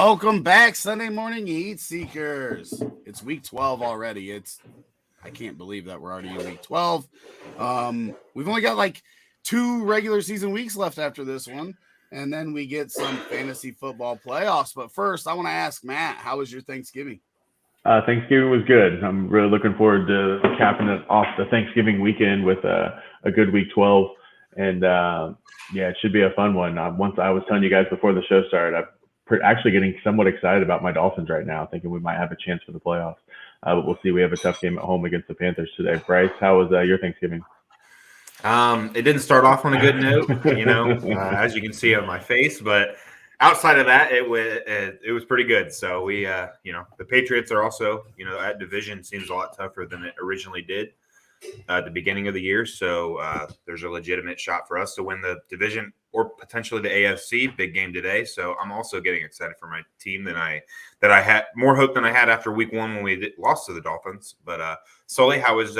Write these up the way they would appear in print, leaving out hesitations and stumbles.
Welcome back, Sunday morning Heat Seekers. It's week 12 already. I can't believe that we're already in week 12. We've only got like 2 regular season weeks left after this one, and then we get some fantasy football playoffs. But first, I want to ask Matt, how was your Thanksgiving? Thanksgiving was good. I'm really looking forward to capping it off the Thanksgiving weekend with a good week 12. And yeah, it should be a fun one. Once I was telling you guys before the show started, I'm actually getting somewhat excited about my Dolphins right now, thinking we might have a chance for the playoffs. But we'll see. We have a tough game at home against the Panthers today. Bryce, how was your Thanksgiving? It didn't start off on a good note, as you can see on my face, but outside of that, it was pretty good. So we, the Patriots are also, that division seems a lot tougher than it originally did at the beginning of the year. So there's a legitimate shot for us to win the division or potentially the AFC. Big game today. So I'm also getting excited for my team that I had more hope than I had after week 1 when we lost to the Dolphins. But Sully, how was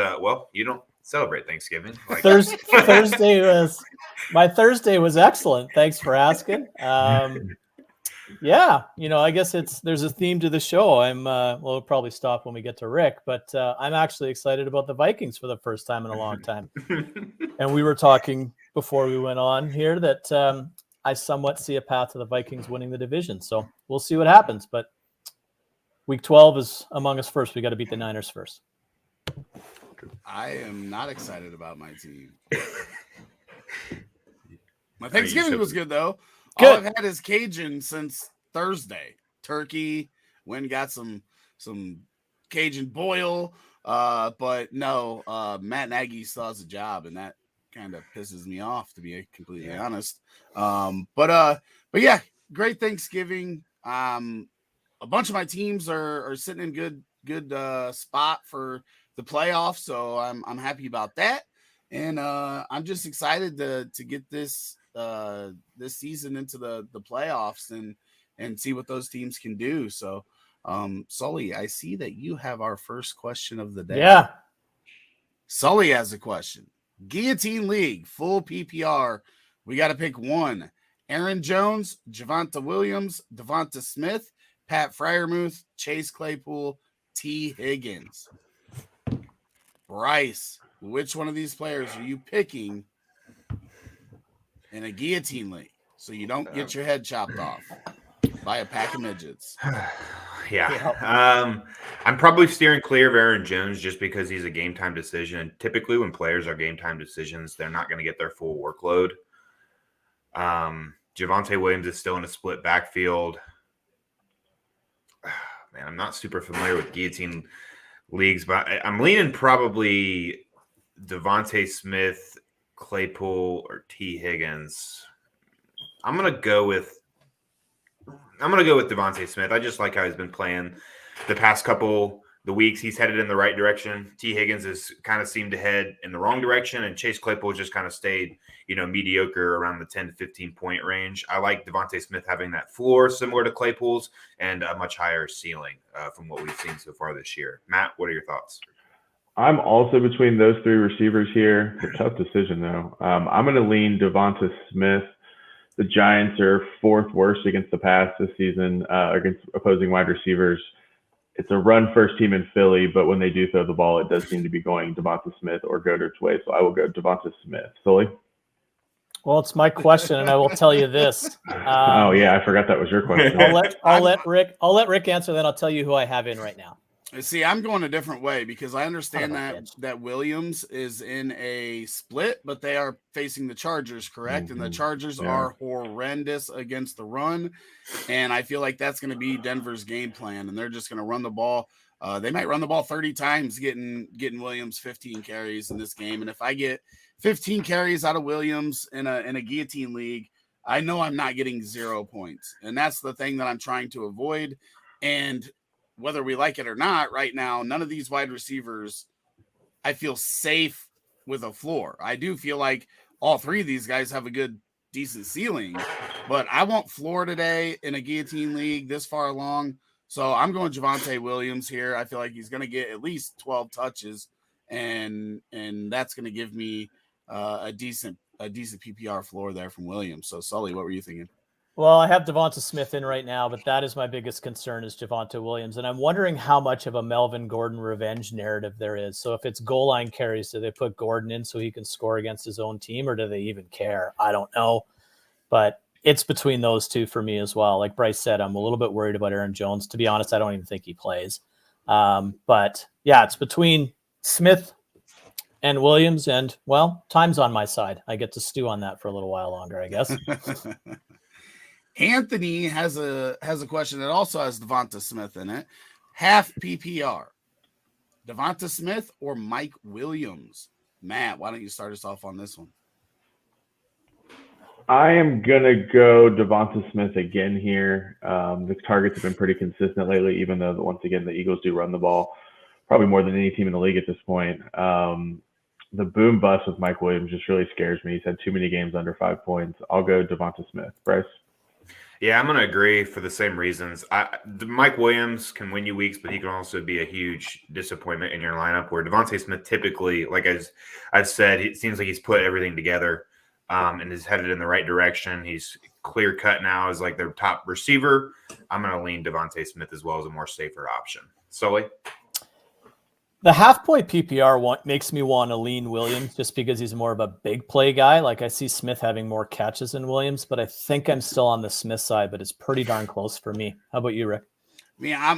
you don't celebrate Thanksgiving? Thursday was excellent. Thanks for asking. Yeah, I guess there's a theme to the show. We'll probably stop when we get to Rick, but I'm actually excited about the Vikings for the first time in a long time. And we were talking before we went on here that I somewhat see a path to the Vikings winning the division. So we'll see what happens. But week 12 is among us first. We got to beat the Niners first. I am not excited about my team. My Thanksgiving was good, though. All I've had is Cajun since Thursday. Turkey, went and got some Cajun boil. But no, Matt Nagy still has a job, and that kind of pisses me off, to be completely honest. But yeah, great Thanksgiving. A bunch of my teams are sitting in good spot for the playoffs, so I'm happy about that. And I'm just excited to get this season into the playoffs and see what those teams can do. So, Sully, I see that you have our first question of the day. Yeah. Sully has a question. Guillotine League, full PPR. We got to pick one. Aaron Jones, Javonte Williams, Devonta Smith, Pat Freiermuth, Chase Claypool, T. Higgins. Bryce, which one of these players are you picking in a guillotine league so you don't get your head chopped off by a pack of midgets? Yeah. I'm probably steering clear of Aaron Jones just because he's a game time decision. And typically when players are game time decisions, they're not going to get their full workload. Javonte Williams is still in a split backfield. Man, I'm not super familiar with guillotine leagues, but I'm leaning probably Devonta Smith, Claypool, or T. Higgins. I'm gonna go with Devonta Smith. I just like how he's been playing the past couple the weeks. He's headed in the right direction. T. Higgins has kind of seemed to head in the wrong direction, and Chase Claypool just kind of stayed, mediocre around the 10 to 15 point range. I like Devonta Smith having that floor similar to Claypool's and a much higher ceiling from what we've seen so far this year. Matt, what are your thoughts? I'm also between those 3 receivers here. It's a tough decision, though. I'm going to lean Devonta Smith. The Giants are 4th worst against the pass this season against opposing wide receivers. It's a run-first team in Philly, but when they do throw the ball, it does seem to be going Devonta Smith or Goddard's way. So I will go Devonta Smith. Sully? Well, it's my question, and I will tell you this. Oh yeah, I forgot that was your question. I'll let Rick answer. Then I'll tell you who I have in right now. See, I'm going a different way because I understand that Williams is in a split, but they are facing the Chargers, correct? Mm-hmm. And the Chargers are horrendous against the run, and I feel like that's going to be Denver's game plan, and they're just going to run the ball. They might run the ball 30 times, getting Williams 15 carries in this game. And if I get 15 carries out of Williams in a guillotine league, I know I'm not getting 0 points, and that's the thing that I'm trying to avoid. And whether we like it or not, right now, none of these wide receivers, I feel safe with a floor. I do feel like all 3 of these guys have a good, decent ceiling, but I want floor today in a guillotine league this far along. So I'm going Javonte Williams here. I feel like he's going to get at least 12 touches, and that's going to give me a decent PPR floor there from Williams. So Sully, what were you thinking? Well, I have Devonta Smith in right now, but that is my biggest concern is Javonte Williams. And I'm wondering how much of a Melvin Gordon revenge narrative there is. So if it's goal line carries, do they put Gordon in so he can score against his own team, or do they even care? I don't know. But it's between those two for me as well. Like Bryce said, I'm a little bit worried about Aaron Jones. To be honest, I don't even think he plays. But yeah, it's between Smith and Williams. And, well, time's on my side. I get to stew on that for a little while longer, I guess. Anthony has a question that also has Devonta Smith in it. Half PPR. Devonta Smith or Mike Williams? Matt, why don't you start us off on this one? I am going to go Devonta Smith again here. The targets have been pretty consistent lately, even though, once again, the Eagles do run the ball probably more than any team in the league at this point. The boom bust with Mike Williams just really scares me. He's had too many games under 5 points. I'll go Devonta Smith. Bryce? Yeah, I'm going to agree for the same reasons. Mike Williams can win you weeks, but he can also be a huge disappointment in your lineup, where Devonta Smith typically, like I've said, it seems like he's put everything together and is headed in the right direction. He's clear cut now as like their top receiver. I'm going to lean Devonta Smith as well as a more safer option. Sully? The half-point PPR makes me want to lean Williams just because he's more of a big play guy. Like I see Smith having more catches than Williams, but I think I'm still on the Smith side, but it's pretty darn close for me. How about you, Rick? Yeah,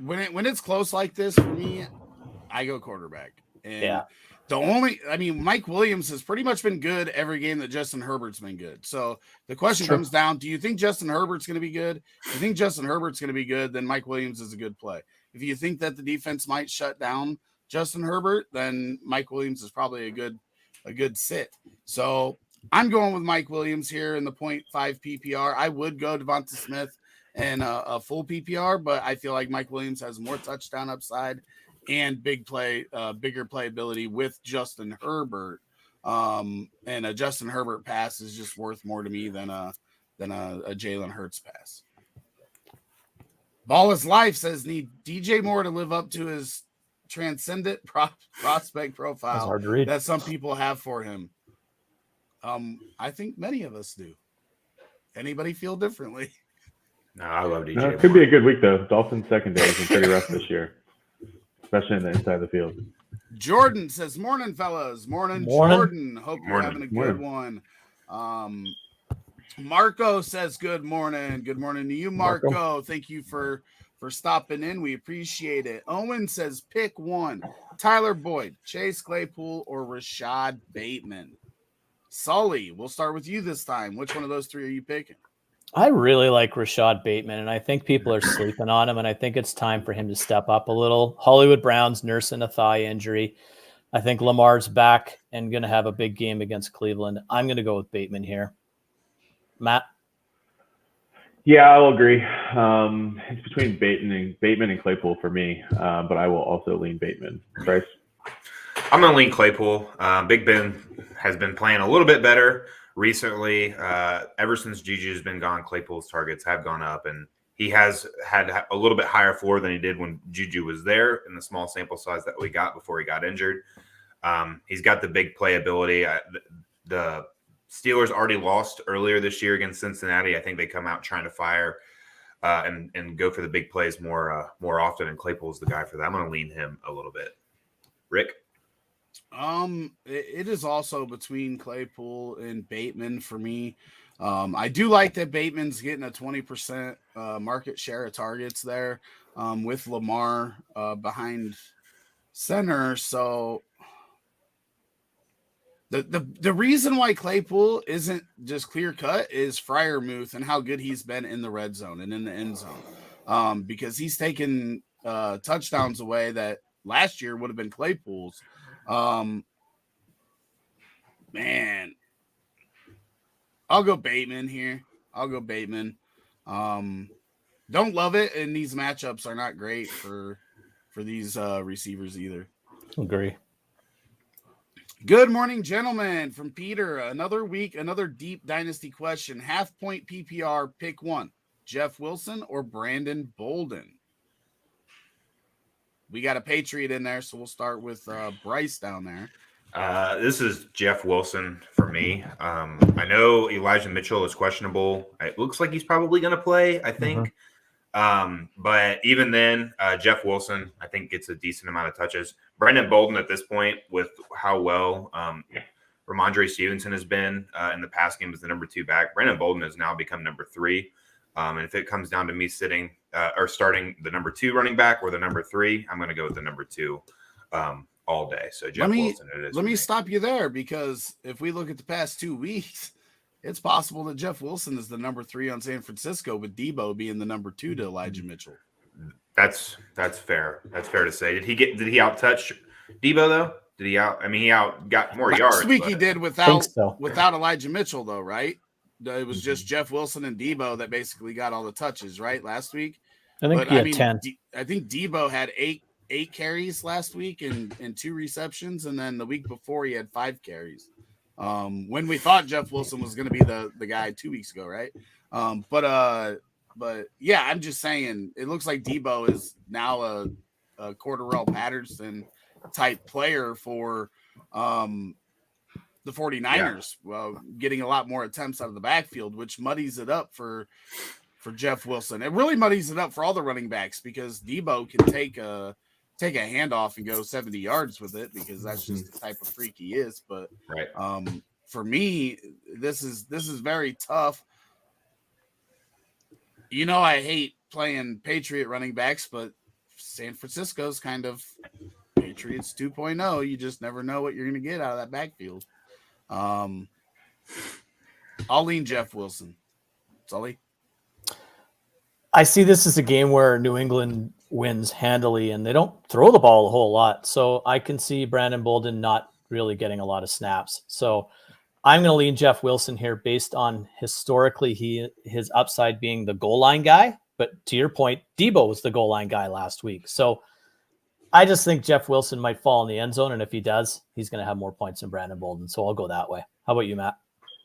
when it's close like this for me, I go quarterback. And yeah. Mike Williams has pretty much been good every game that Justin Herbert's been good. So the question comes down, do you think Justin Herbert's going to be good? If you think Justin Herbert's going to be good, then Mike Williams is a good play. If you think that the defense might shut down Justin Herbert, then Mike Williams is probably a good sit. So I'm going with Mike Williams here in the 0.5 PPR. I would go Devonta Smith and a full PPR, but I feel like Mike Williams has more touchdown upside and bigger playability with Justin Herbert. And a Justin Herbert pass is just worth more to me than a Jalen Hurts pass. Ball is Life says, need DJ Moore to live up to his transcendent prospect profile that some people have for him. I think many of us do. Anybody feel differently? No, I love DJ Moore. It could be a good week, though. Dolphins secondary has been pretty rough this year, especially in the inside of the field. Jordan says, morning, fellas. Morning. Jordan. Hope you're having a good one. Marco says, good morning. Good morning to you, Marco. Thank you for stopping in. We appreciate it. Owen says, pick one. Tyler Boyd, Chase Claypool, or Rashad Bateman. Sully, we'll start with you this time. Which one of those three are you picking? I really like Rashad Bateman, and I think people are sleeping on him, and I think it's time for him to step up a little. Hollywood Browns nursing a thigh injury. I think Lamar's back and going to have a big game against Cleveland. I'm going to go with Bateman here. Matt? Yeah, I'll agree. It's between Bateman and Claypool for me, but I will also lean Bateman. Bryce? I'm going to lean Claypool. Big Ben has been playing a little bit better recently. Ever since Juju's been gone, Claypool's targets have gone up, and he has had a little bit higher floor than he did when Juju was there in the small sample size that we got before he got injured. He's got the big playability. The Steelers already lost earlier this year against Cincinnati. I think they come out trying to fire and go for the big plays more often, and Claypool's the guy for that. I'm going to lean him a little bit. Rick? It is also between Claypool and Bateman for me. I do like that Bateman's getting a 20% market share of targets there with Lamar behind center. So the reason why Claypool isn't just clear cut is Freiermuth and how good he's been in the red zone and in the end zone. Because he's taken touchdowns away that last year would have been Claypool's. Man, I'll go Bateman here. Don't love it, and these matchups are not great for these receivers either. Agree. Good morning, gentlemen. From Peter, another week, another deep dynasty question. Half point PPR, pick one. Jeff Wilson or Brandon Bolden? We got a Patriot in there, so we'll start with Bryce down there. This is Jeff Wilson for me. I know Elijah Mitchell is questionable. It looks like he's probably going to play, I think. But even then, Jeff Wilson, I think, gets a decent amount of touches. Brendan Bolden at this point, with how well Ramondre Stevenson has been in the past game as the number 2 back, Brendan Bolden has now become number 3. And if it comes down to me sitting or starting the number 2 running back or the number 3, I'm going to go with the number 2 all day. So Jeff Wilson it is. Let me stop you there, because if we look at the past 2 weeks, it's possible that Jeff Wilson is the number 3 on San Francisco, with Debo being the number 2 to Elijah Mitchell. That's fair. That's fair to say. Did he out touch Debo though? Did he out? I mean, he got more yards. Last week he did without Elijah Mitchell though, right? It was just Jeff Wilson and Debo that basically got all the touches, right? Last week, I think he had 10. I think Debo had eight carries last week and 2 receptions, and then the week before he had 5 carries. When we thought Jeff Wilson was going to be the guy 2 weeks ago, right? But yeah, I'm just saying it looks like Debo is now a Cordarrelle Patterson type player for the 49ers, getting a lot more attempts out of the backfield, which muddies it up for Jeff Wilson. It really muddies it up for all the running backs, because Debo can take a handoff and go 70 yards with it, because that's just the type of freak he is. But for me, this is very tough. You know, I hate playing Patriot running backs, but San Francisco's kind of Patriots 2.0. You just never know what you're going to get out of that backfield. I'll lean Jeff Wilson. Sully? I see this as a game where New England wins handily, and they don't throw the ball a whole lot. So I can see Brandon Bolden not really getting a lot of snaps. So I'm going to lean Jeff Wilson here based on historically his upside being the goal line guy. But to your point, Debo was the goal line guy last week. So I just think Jeff Wilson might fall in the end zone. And if he does, he's going to have more points than Brandon Bolden. So I'll go that way. How about you, Matt?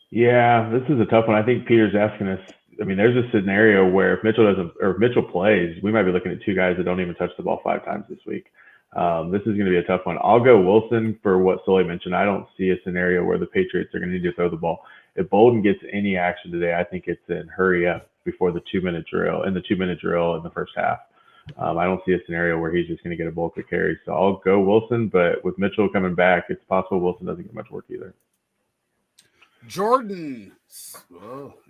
Yeah, this is a tough one. I think Peter's asking us. I mean, there's a scenario where if Mitchell plays, we might be looking at 2 guys that don't even touch the ball 5 times this week. This is going to be a tough one. I'll go Wilson for what Sully mentioned. I don't see a scenario where the Patriots are going to need to throw the ball. If Bolden gets any action today, I think it's in hurry up before the 2-minute drill, in the first half. I don't see a scenario where he's just going to get a bulk of carries. So I'll go Wilson, but with Mitchell coming back, it's possible Wilson doesn't get much work either. Jordan,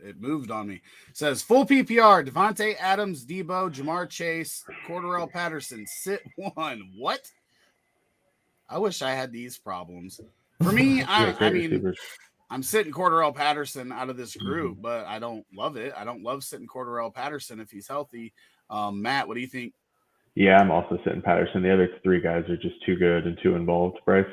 it moved on me. Says full PPR: Devontae Adams, Debo, Jamar Chase, Cordarrelle Patterson. Sit 1. What? I wish I had these problems. For me, I mean, I'm sitting Cordarrelle Patterson out of this group, but I don't love it. I don't love sitting Cordarrelle Patterson if he's healthy. Matt, what do you think? Yeah, I'm also sitting Patterson. The other 3 guys are just too good and too involved. Bryce?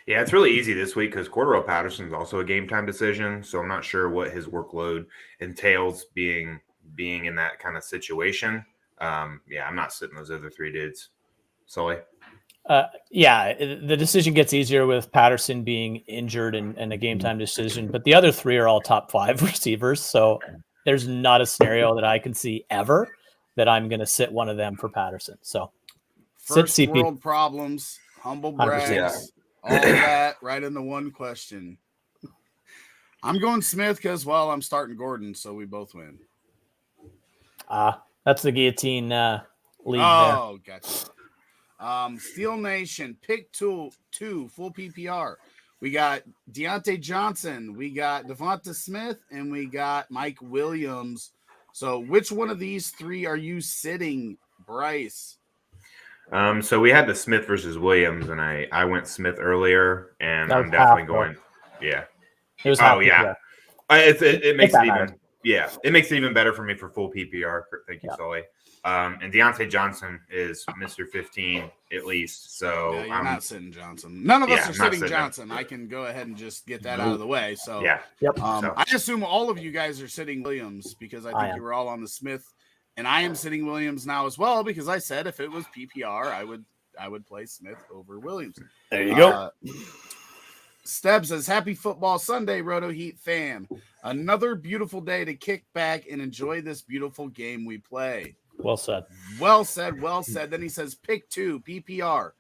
Yeah, it's really easy this week because Cordarrelle Patterson is also a game time decision. So I'm not sure what his workload entails being in that kind of situation. I'm not sitting those other 3 dudes. Sully? Yeah, the decision gets easier with Patterson being injured and a game time decision, but the other 3 are all top 5 receivers. So there's not a scenario that I can see ever that I'm going to sit one of them for Patterson. So first sit CP. World problems, humble brags, all that right in the one question. I'm going Smith because, I'm starting Gordon, so we both win. That's the guillotine league there. Oh, gotcha. Steel Nation, pick 2, full PPR. We got Deontay Johnson, we got Devonta Smith, and we got Mike Williams. So which one of these 3 are you sitting, Bryce? So we had the Smith versus Williams, and I went Smith earlier, and I'm definitely going. Yeah. It was it makes it even. Yeah, it makes it even better for me for full PPR. Thank you, Sully. And Deontay Johnson is Mr. 15 at least. So you're not sitting Johnson. None of us are sitting Johnson. I can go ahead and just get that out of the way. So I assume all of you guys are sitting Williams because I think you were all on the Smith. And I am sitting Williams now as well because I said if it was PPR, I would play Smith over Williams. There you go. Steb says, "Happy Football Sunday, Roto Heat fam. Another beautiful day to kick back and enjoy this beautiful game we play." Well said. Well said. Well said. Then he says, "Pick 2 PPR: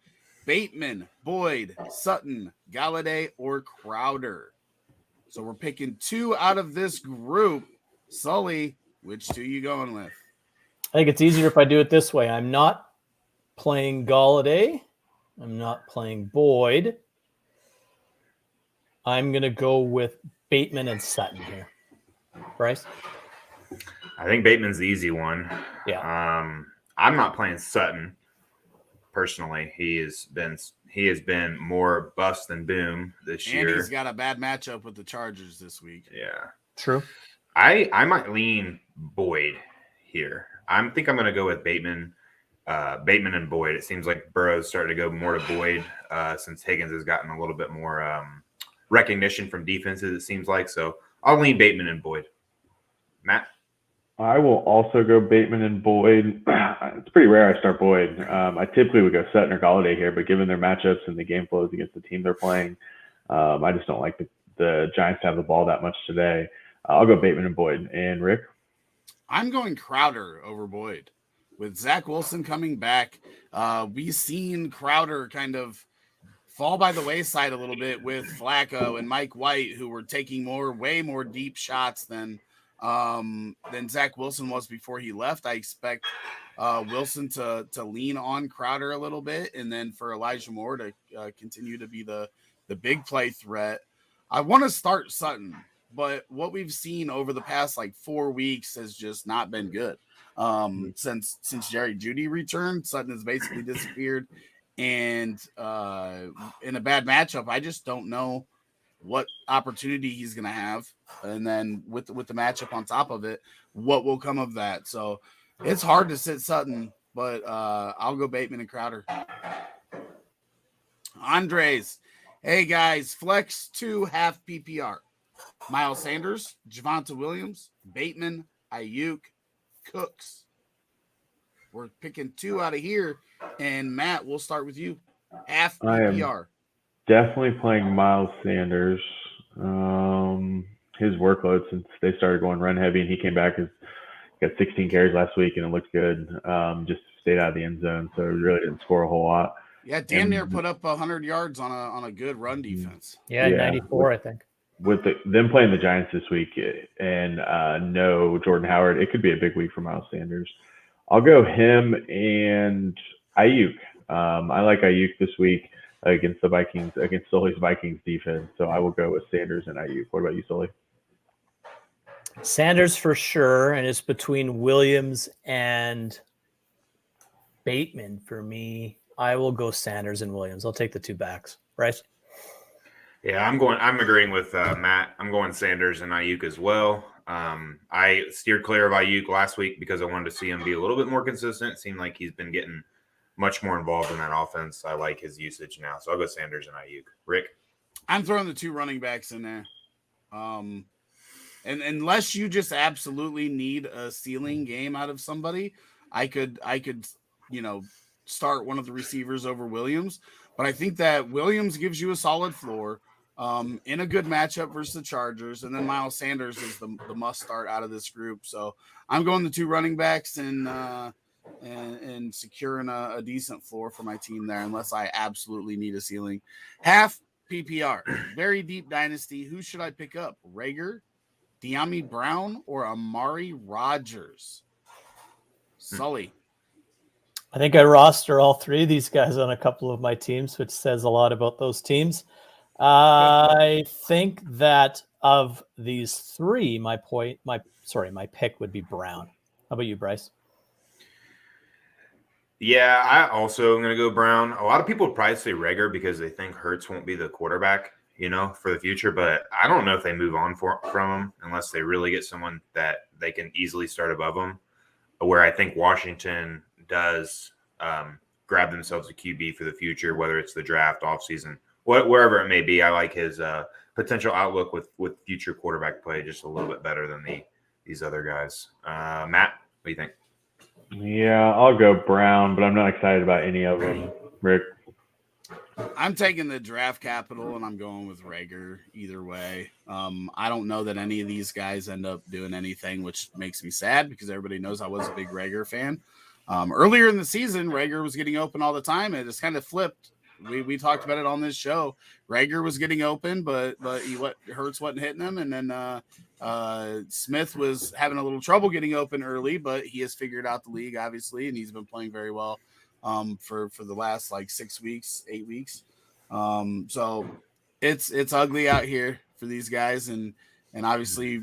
Bateman, Boyd, Sutton, Galladay, or Crowder. So we're picking 2 out of this group. Sully, which 2 you going with? I think it's easier if I do it this way. I'm not playing Galladay. I'm not playing Boyd. I'm going to go with Bateman and Sutton here. Bryce? I think Bateman's the easy one. Yeah. I'm not playing Sutton personally. He has been more bust than boom this year. And he's got a bad matchup with the Chargers this week. Yeah. True. I might lean Boyd here. I think I'm going to go with Bateman and Boyd. It seems like Burrow's starting to go more to Boyd since Higgins has gotten a little bit more recognition from defenses, it seems like. So I'll lean Bateman and Boyd. Matt? I will also go Bateman and Boyd. It's pretty rare I start Boyd. I typically would go Sutton or Galladay here, but given their matchups and the game flows against the team they're playing, I just don't like the Giants to have the ball that much today. I'll go Bateman and Boyd. And Rick? I'm going Crowder over Boyd. With Zach Wilson coming back, we've seen Crowder kind of fall by the wayside a little bit with Flacco and Mike White, who were taking way more deep shots than Zach Wilson was before he left. I expect Wilson to lean on Crowder a little bit, and then for Elijah Moore to continue to be the big play threat. I want to start Sutton, but what we've seen over the past 4 weeks has just not been good. Since Jerry Jeudy returned, Sutton has basically disappeared, and in a bad matchup, I just don't know what opportunity he's going to have. And then with the matchup on top of it, what will come of that? So it's hard to sit Sutton, but I'll go Bateman and Crowder. Andres, hey guys, flex 2 half PPR. Miles Sanders, Javonte Williams, Bateman, Ayuk, Cooks. We're picking 2 out of here. And Matt, we'll start with you. Half PPR. Definitely playing Miles Sanders. His workload since they started going run heavy and he came back has got 16 carries last week and it looked good. Just stayed out of the end zone, so he really didn't score a whole lot. Yeah, damn near put up 100 yards on a good run defense. Yeah, 94, I think. With them playing the Giants this week and no Jordan Howard, it could be a big week for Miles Sanders. I'll go him and Ayuk. I like Ayuk this week against the Vikings, against Sully's Vikings defense. So I will go with Sanders and Ayuk. What about you, Sully? Sanders for sure, and it's between Williams and Bateman for me. I will go Sanders and Williams. I'll take the 2 backs. Bryce? Yeah, I'm agreeing with Matt. I'm going Sanders and Ayuk as well. I steered clear of Ayuk last week because I wanted to see him be a little bit more consistent. It seemed like he's been getting much more involved in that offense. I like his usage now. So I'll go Sanders and Ayuk. Rick? I'm throwing the 2 running backs in there. And unless you just absolutely need a ceiling game out of somebody, I could start one of the receivers over Williams. But I think that Williams gives you a solid floor in a good matchup versus the Chargers. And then Miles Sanders is the must start out of this group. So I'm going the 2 running backs and securing a decent floor for my team there, unless I absolutely need a ceiling. Half PPR, very deep dynasty. Who should I pick up? Rager, De'Ami Brown, or Amari Rodgers? Sully. I think I roster all 3 of these guys on a couple of my teams, which says a lot about those teams. I think that of these 3, my pick would be Brown. How about you, Bryce? Yeah, I also am going to go Brown. A lot of people would probably say Rager because they think Hurts won't be the quarterback, for the future. But I don't know if they move on from him unless they really get someone that they can easily start above him. Where I think Washington does grab themselves a QB for the future, whether it's the draft, offseason, wherever it may be. I like his potential outlook with future quarterback play just a little bit better than these other guys. Matt, what do you think? Yeah, I'll go Brown, but I'm not excited about any of them. Rick? I'm taking the draft capital, and I'm going with Rager either way. I don't know that any of these guys end up doing anything, which makes me sad because everybody knows I was a big Rager fan. Earlier in the season, Rager was getting open all the time, and it just kind of flipped we talked about it on this show. Rager was getting open, but Hurts wasn't hitting him, and then Smith was having a little trouble getting open early, but he has figured out the league obviously, and he's been playing very well for the last like 6 weeks, 8 weeks. So it's ugly out here for these guys, and obviously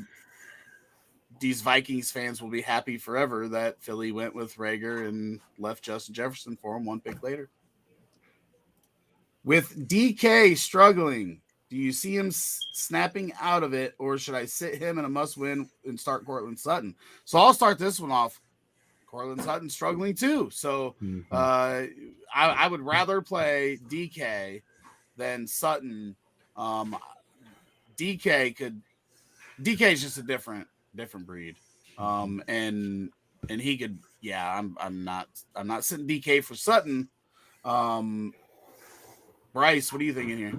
these Vikings fans will be happy forever that Philly went with Rager and left Justin Jefferson for him 1 pick later. With DK struggling, do you see him snapping out of it, or should I sit him in a must-win and start Cortland Sutton? So I'll start this one off. Cortland Sutton struggling too. So I would rather play DK than Sutton. DK is just a different breed. And he could, I'm not sitting DK for Sutton. Bryce, what are you thinking here?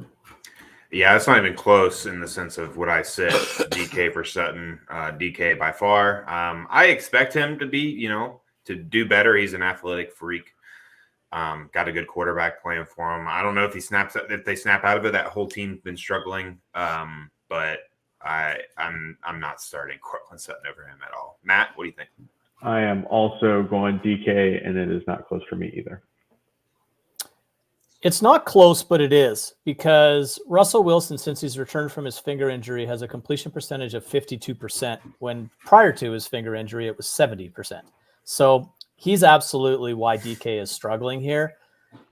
Yeah, it's not even close in the sense of what I said. DK for Sutton, DK by far. I expect him to be, to do better. He's an athletic freak. Got a good quarterback playing for him. I don't know if if they snap out of it. That whole team's been struggling. But I'm not starting Cortland Sutton over him at all. Matt, what do you think? I am also going DK, and it is not close for me either. It's not close, but it is, because Russell Wilson, since he's returned from his finger injury, has a completion percentage of 52%, when prior to his finger injury, it was 70%. So he's absolutely why DK is struggling here.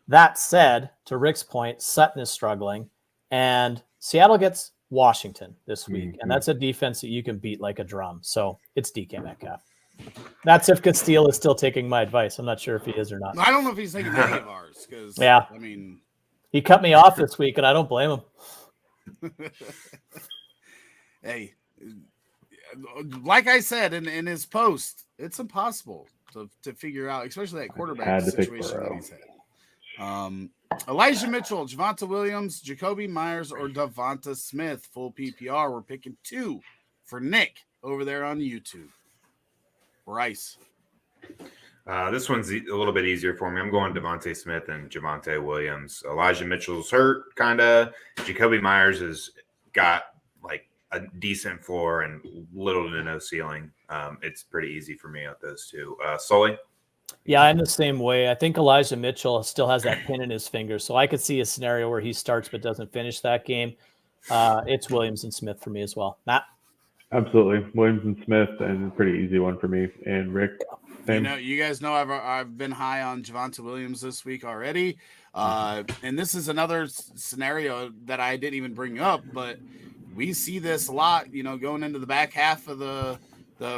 That said, to Rick's point, Sutton is struggling, and Seattle gets Washington this week, and that's a defense that you can beat like a drum. So it's DK Metcalf. That's if Castile is still taking my advice. I'm not sure if he is or not. I don't know if he's taking any of ours, because he cut me off this week, and I don't blame him. Hey, like I said in his post, it's impossible to figure out, especially that quarterback situation that he's had. Elijah Mitchell, Javonte Williams, Jacoby Myers, or Devonta Smith. Full PPR. We're picking 2 for Nick over there on YouTube. Bryce. This one's a little bit easier for me. I'm going Devonta Smith and Javonte Williams. Elijah Mitchell's hurt, kind of. Jacoby Myers has got like a decent floor and little to no ceiling. It's pretty easy for me with those two. Sully? Yeah, I'm the same way. I think Elijah Mitchell still has that pin in his finger, so I could see a scenario where he starts but doesn't finish that game. It's Williams and Smith for me as well. Matt? Absolutely. Williams and Smith, and a pretty easy one for me. And Rick, same. You guys know I've been high on Javonte Williams this week already. And this is another scenario that I didn't even bring up, but we see this a lot, going into the back half of the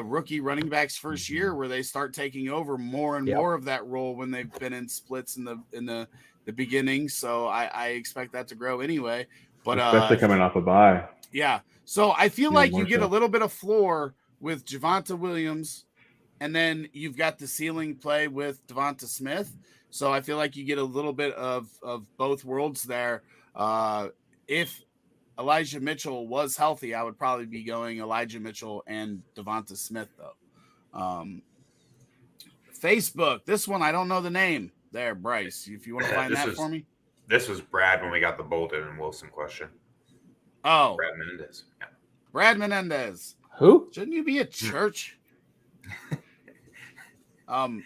rookie running backs first year, where they start taking over more and more of that role when they've been in splits in the beginning. So I expect that to grow anyway. But especially coming off a bye. Yeah. So I feel like you get a little bit of floor with Javonte Williams, and then you've got the ceiling play with Devonta Smith. So I feel like you get a little bit of both worlds there. If Elijah Mitchell was healthy, I would probably be going Elijah Mitchell and Devonta Smith, though. Facebook, this one, I don't know the name there, Bryce. If you want to find that for me. This was Brad when we got the Bolton and Wilson question. Oh. Brad Menendez. Yeah. Brad Menendez. Who? Shouldn't you be at church?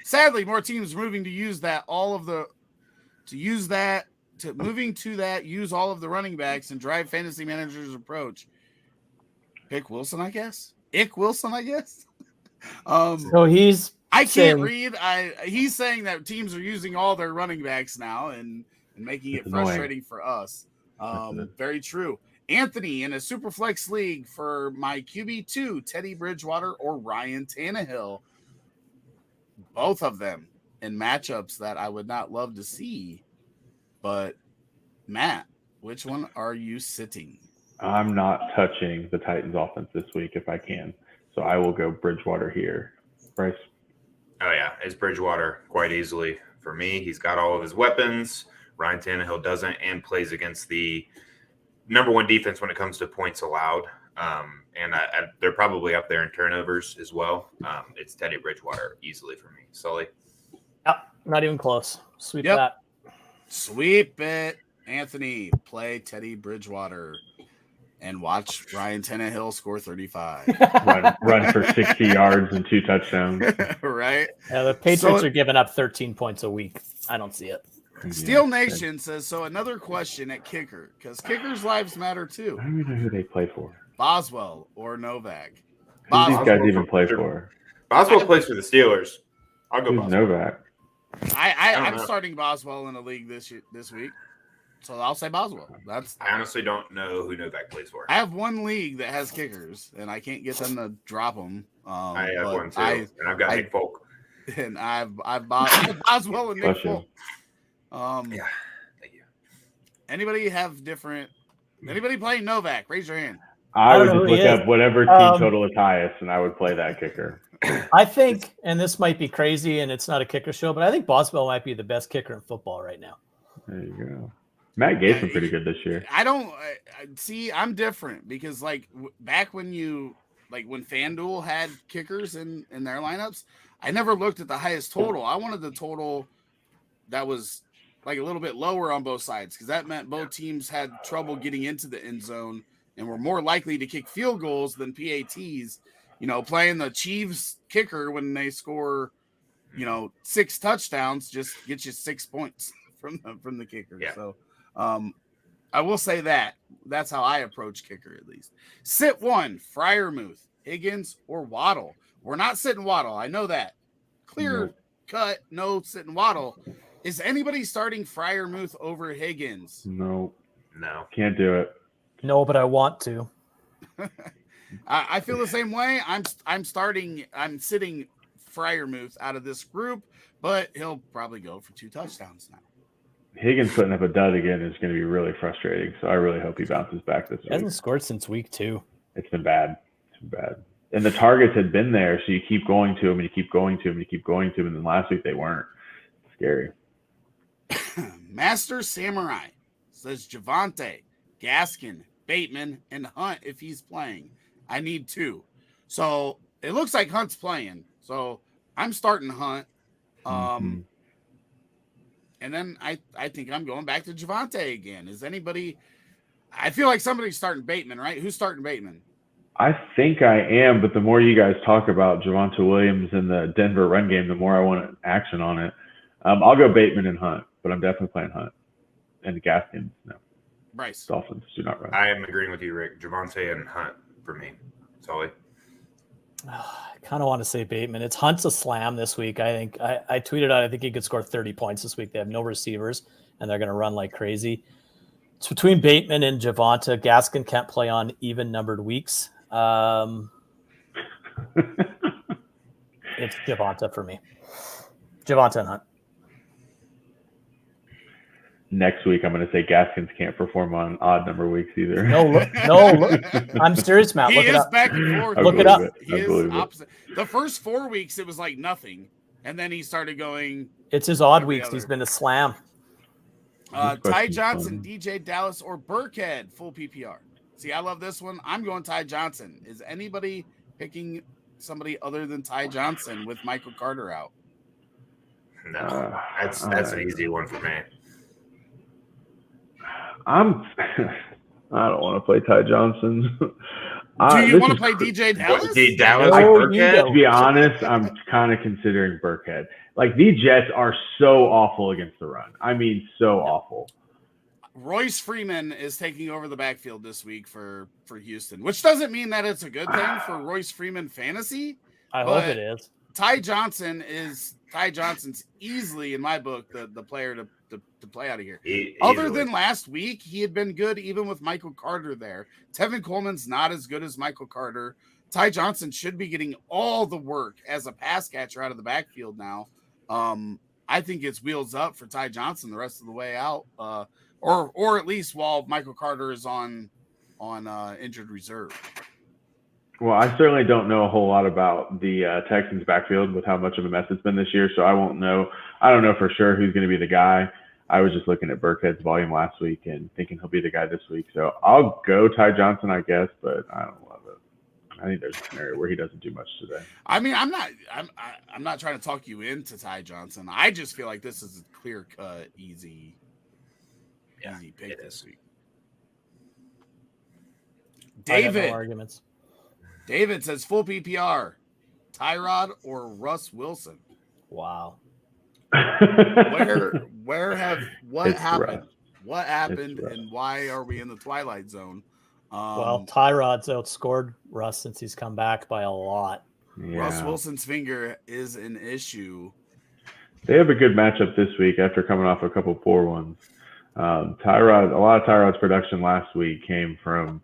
Sadly, more teams moving to use that, use all of the running backs and drive fantasy managers' approach. Pick Wilson, I guess. Wilson, I guess. So he's can't read. He's saying that teams are using all their running backs now and making it frustrating for us. Very true. Anthony in a Superflex league for my QB2, Teddy Bridgewater or Ryan Tannehill. Both of them in matchups that I would not love to see. But Matt, which one are you sitting? I'm not touching the Titans offense this week if I can. So I will go Bridgewater here. Bryce? Oh, yeah. It's Bridgewater quite easily for me. He's got all of his weapons. Ryan Tannehill doesn't, and plays against the number one defense when it comes to points allowed. And they're probably up there in turnovers as well. It's Teddy Bridgewater easily for me. Sully? Yep, not even close. Sweep that. Sweep it, Anthony. Play Teddy Bridgewater and watch Ryan Tannehill score 35. run for 60 yards and 2 touchdowns. Right? Yeah, the Patriots are giving up 13 points a week. I don't see it. Steel Nation says, so another question at kicker, because kickers' lives matter too. I don't even know who they play for. Boswell or Novak? Who do these guys even play for? Boswell plays for the Steelers. I'll go Who's Boswell. Novak? I'm starting Boswell in a league this week, so I'll say Boswell. I honestly don't know who Novak plays for. I have one league that has kickers, and I can't get them to drop them. I have one too, and I've got Nick Folk. And I've Boswell and Nick Folk. Yeah, thank you. Anybody playing Novak? Raise your hand. I would just look up whatever team total is highest, and I would play that kicker. I think, and this might be crazy, and it's not a kicker show, but I think Boswell might be the best kicker in football right now. There you go. Matt Gate's pretty good this year. I'm different because back when when FanDuel had kickers in their lineups, I never looked at the highest total. I wanted the total that was like a little bit lower on both sides because that meant both teams had trouble getting into the end zone and were more likely to kick field goals than PATs. Playing the Chiefs kicker when they score, 6 touchdowns just gets you 6 points from the kicker. Yeah. So I will say that's how I approach kicker at least. Sit 1, Freiermuth, Higgins, or Waddle. We're not sitting Waddle. I know that. Clear cut, no sitting Waddle. Is anybody starting Freiermuth over Higgins? No. Can't do it. No, but I want to. I feel the same way. I'm sitting Freiermuth out of this group, but he'll probably go for 2 touchdowns now. Higgins putting up a dud again is going to be really frustrating. So I really hope he bounces back this week. He hasn't scored since week 2. It's been bad. And the targets had been there, so you keep going to him, and you keep going to him, and you keep going to him, and then last week they weren't. Scary. Master Samurai says Javonte, Gaskin, Bateman, and Hunt if he's playing. I need 2. So it looks like Hunt's playing. So I'm starting Hunt. And then I think I'm going back to Javonte again. Is anybody – I feel like somebody's starting Bateman, right? Who's starting Bateman? I think I am, but the more you guys talk about Javonte Williams and the Denver run game, the more I want action on it. I'll go Bateman and Hunt, but I'm definitely playing Hunt. And Gaskin, no. Bryce. Dolphins do not run. I am agreeing with you, Rick. Javonte and Hunt for me. Sully. I kind of want to say Bateman. It's Hunt's a slam this week. I think I tweeted out, I think he could score 30 points this week. They have no receivers, and they're going to run like crazy. It's between Bateman and Javonte. Gaskin can't play on even-numbered weeks. It's Javonte for me. Javonte and Hunt. Next week, I'm going to say Gaskins can't perform on odd number weeks either. No. I'm serious, Matt. Look it up. Back and forth. Look it up. He is opposite. The first 4 weeks, it was like nothing. And then he started going. It's his odd weeks. He's been a slam. Ty Johnson, DJ Dallas, or Burkhead, full PPR. See, I love this one. I'm going Ty Johnson. Is anybody picking somebody other than Ty Johnson with Michael Carter out? No, that's an easy one for me. I don't want to play Ty Johnson. Do you want to play DJ Dallas? To be honest, I'm kind of considering Burkhead. Like, the Jets are so awful against the run. I mean, so awful. Royce Freeman is taking over the backfield this week for Houston, which doesn't mean that it's a good thing for Royce Freeman fantasy. I hope it is. Ty Johnson's easily, in my book, the player to play out of here. Other than last week, he had been good even with Michael Carter there. Tevin Coleman's not as good as Michael Carter. Ty Johnson should be getting all the work as a pass catcher out of the backfield now. I think it's wheels up for Ty Johnson the rest of the way out, or at least while Michael Carter is on injured reserve. Well, I certainly don't know a whole lot about the Texans backfield with how much of a mess it's been this year, so I won't know. I don't know for sure who's going to be the guy. I was just looking at Burkhead's volume last week and thinking he'll be the guy this week. So I'll go Ty Johnson, I guess, but I don't love it. I think there's a scenario where he doesn't do much today. I mean, I'm not trying to talk you into Ty Johnson. I just feel like this is a clear-cut, easy Easy pick this week. I got no David. arguments. David says full PPR, Tyrod or Russ Wilson. Wow. What happened? Rough. What happened, and why are we in the twilight zone? Well, Tyrod's outscored Russ since he's come back by a lot. Yeah. Russ Wilson's finger is an issue. They have a good matchup this week after coming off a couple poor ones. Tyrod, a lot of Tyrod's production last week came from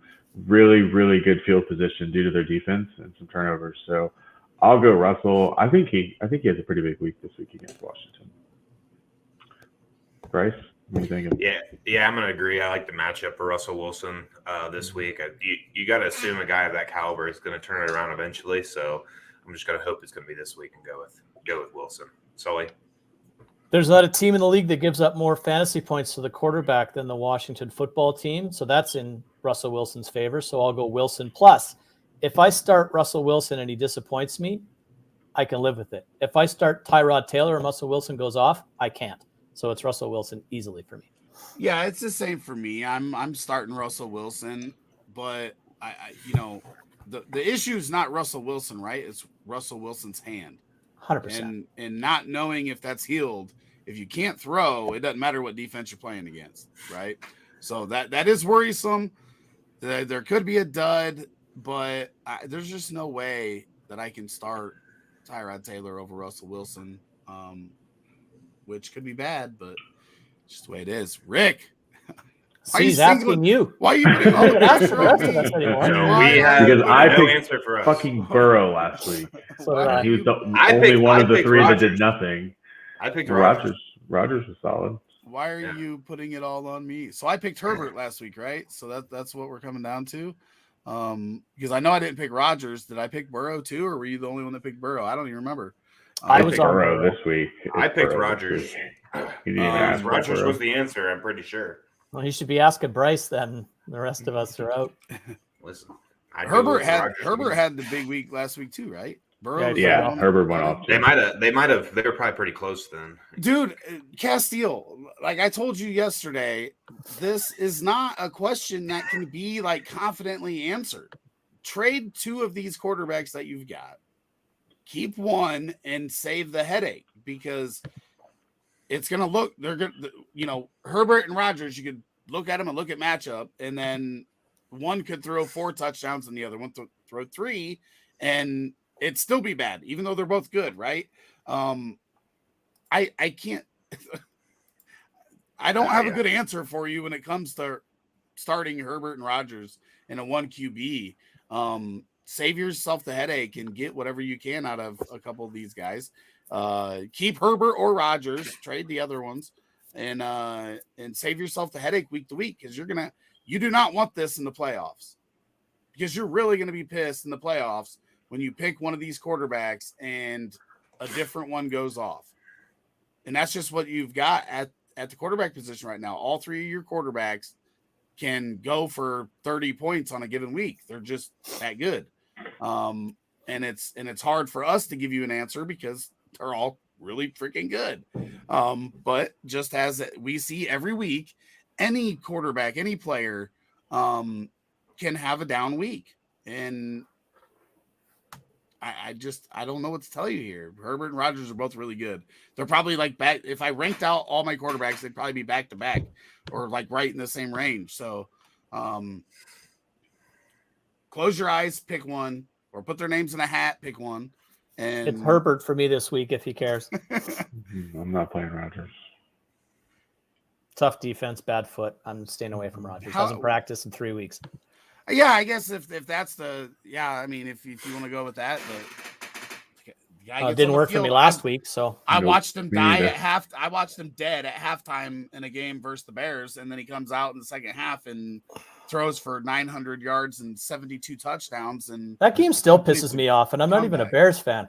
really, really good field position due to their defense and some turnovers. So I'll go Russell. I think he has a pretty big week this week against Washington. Bryce, what do you think? Yeah, I'm gonna agree. I like the matchup for Russell Wilson this week. You got to assume a guy of that caliber is going to turn it around eventually. So I'm just gonna hope it's going to be this week and go with Wilson. Sully. There's not a team in the league that gives up more fantasy points to the quarterback than the Washington football team. So that's in Russell Wilson's favor. So I'll go Wilson. Plus, if I start Russell Wilson and he disappoints me, I can live with it. If I start Tyrod Taylor and Russell Wilson goes off, I can't. So it's Russell Wilson easily for me. Yeah, it's the same for me. I'm starting Russell Wilson, but the issue is not Russell Wilson, right? It's Russell Wilson's hand. 100%. And not knowing if that's healed. If you can't throw, it doesn't matter what defense you're playing against, right? So that is worrisome. There could be a dud, but there's just no way that I can start Tyrod Taylor over Russell Wilson, which could be bad, but just the way it is. Rick, he's asking you. Why are you putting all the pressure on me? Because I picked fucking Burrow last week. So he was the only one of the three that did nothing. I picked Rodgers. Rodgers was solid. Why are you putting it all on me? So I picked Herbert last week, right? So that's what we're coming down to. Because I know I didn't pick Rodgers. Did I pick Burrow too, or were you the only one that picked Burrow? I don't even remember. I picked Burrow this week. I picked Rodgers. Rodgers was the answer, I'm pretty sure. Well, he should be asking Bryce then. The rest of us are out. Listen, Herbert had the big week last week too, right? Burrow Herbert went off. They might have. They were probably pretty close then. Dude, Castile, like I told you yesterday, this is not a question that can be like confidently answered. Trade two of these quarterbacks that you've got. Keep one and save the headache because it's going to look, they're going to, Herbert and Rodgers, you could look at them and look at matchup, and then one could throw 4 touchdowns and the other one throw 3, and it'd still be bad, even though they're both good, right? I can't, I don't have a good answer for you when it comes to starting Herbert and Rodgers in a 1 QB. Save yourself the headache and get whatever you can out of a couple of these guys. Keep Herbert or Rodgers, trade the other ones, and save yourself the headache week to week because you do not want this in the playoffs because you're really going to be pissed in the playoffs when you pick one of these quarterbacks and a different one goes off. And that's just what you've got at the quarterback position right now. All 3 of your quarterbacks can go for 30 points on a given week. They're just that good. And it's hard for us to give you an answer because they're all really freaking good. But just as we see every week, any quarterback, any player can have a down week. And I don't know what to tell you here. Herbert and Rodgers are both really good. They're probably like back. If I ranked out all my quarterbacks, they'd probably be back to back or like right in the same range. So close your eyes, pick one, or put their names in a hat, pick one. And it's Herbert for me this week if he cares. I'm not playing Rodgers. Tough defense, bad foot. I'm staying away from Rodgers. Hasn't practiced in 3 weeks. Yeah, I guess if that's I mean, if you want to go with that, but it didn't work for me last week, so I watched him die I watched him dead at halftime in a game versus the Bears, and then he comes out in the second half and throws for 900 yards and 72 touchdowns. And that game still pisses me off, and I'm not even a Bears fan.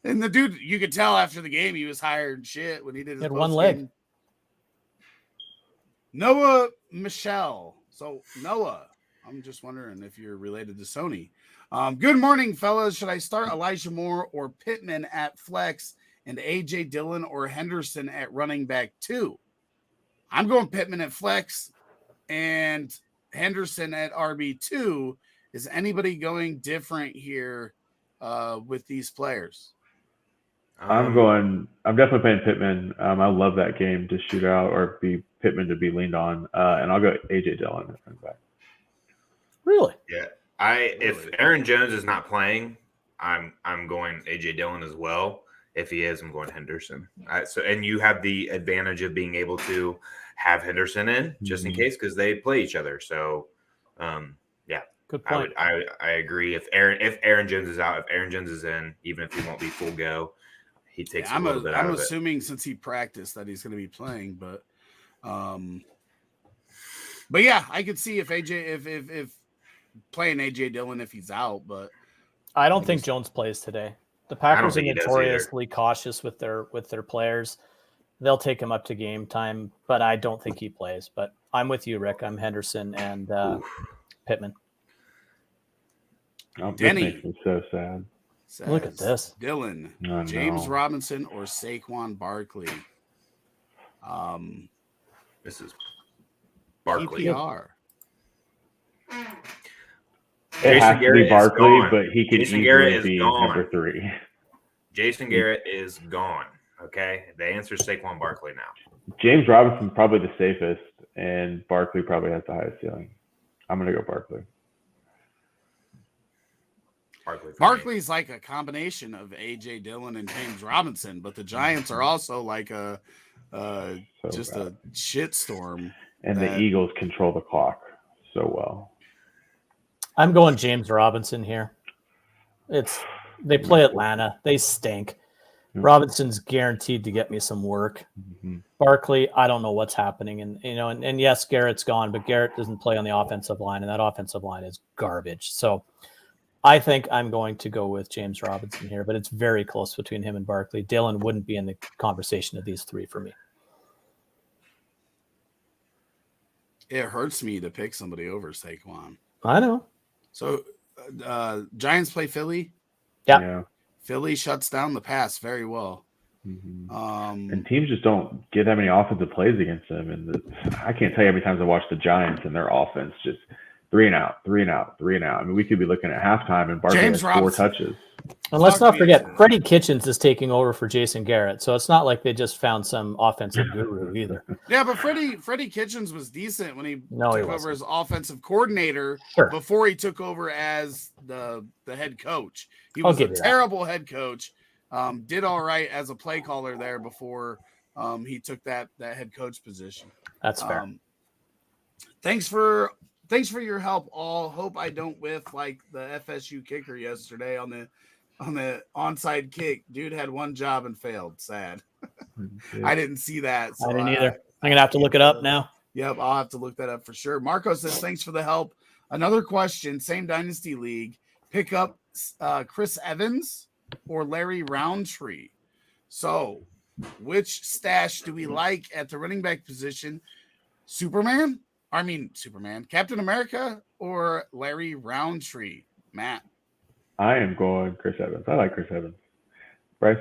And the dude, you could tell after the game he was higher than shit when he did his had one leg. Noah Michelle. So, Noah, I'm just wondering if you're related to Sony. Good morning, fellas. Should I start Elijah Moore or Pittman at flex and A.J. Dillon or Henderson at running back 2? I'm going Pittman at flex and Henderson at RB2. Is anybody going different here with these players? I'm definitely playing Pittman. I love that game to shoot out or be Pittman to be leaned on. And I'll go AJ Dillon at running back. Really? Yeah. If Aaron Jones is not playing, I'm going AJ Dillon as well. If he is, I'm going Henderson. And you have the advantage of being able to have Henderson in just in case because they play each other. So, yeah, good point. I agree. If Aaron Jones is out, if Aaron Jones is in, even if he won't be full go, he takes a little bit out of it. I'm assuming since he practiced that he's going to be playing, but yeah, I could see if playing AJ Dillon if he's out, but I don't think Jones plays today. The Packers are notoriously cautious with their players. They'll take him up to game time, but I don't think he plays. But I'm with you, Rick. I'm Henderson and Pittman. Oh, Denny makes me so sad. Look at this. Dylan, James Robinson, or Saquon Barkley? This is Barkley. PPR. It has to be Barkley, but he can easily be number 3. Jason Garrett is gone. Okay, the answer is Saquon Barkley now. James Robinson's probably the safest, and Barkley probably has the highest ceiling. I'm gonna go Barkley. Barkley's like a combination of AJ Dillon and James Robinson, but the Giants are also like a shitstorm. And the Eagles control the clock so well. I'm going James Robinson here. They play Atlanta. They stink. Robinson's guaranteed to get me some work. Barkley, I don't know what's happening, and yes, Garrett's gone, but Garrett doesn't play on the offensive line, and that offensive line is garbage. So I think I'm going to go with James Robinson here, but it's very close between him and Barkley. Dillon wouldn't be in the conversation of these 3 for me. It hurts me to pick somebody over Saquon. I know. So Giants play Philly. Yeah. Philly shuts down the pass very well. And teams just don't get that many offensive plays against them. And I can't tell you how many times I watched the Giants and their offense just 3 and out, 3 and out, 3 and out. I mean, we could be looking at halftime and Barkley has 4 touches. And let's not forget, Freddie Kitchens is taking over for Jason Garrett. So it's not like they just found some offensive guru either. Yeah, but Freddie Kitchens was decent when he took over as offensive coordinator before he took over as the head coach. He was a terrible head coach. Did all right as a play caller there before he took that head coach position. That's fair. Thanks for your help, all. Hope I don't whiff like the FSU kicker yesterday on the onside kick. Dude had one job and failed. Sad. I didn't see that. So I didn't either. I'm gonna have to look it up now. Yep, I'll have to look that up for sure. Marco says, thanks for the help. Another question, same Dynasty League. Pick up Chris Evans or Larry Roundtree. So, which stash do we like at the running back position? Superman, Captain America, or Larry Roundtree? Matt. I am going Chris Evans. I like Chris Evans. Bryce?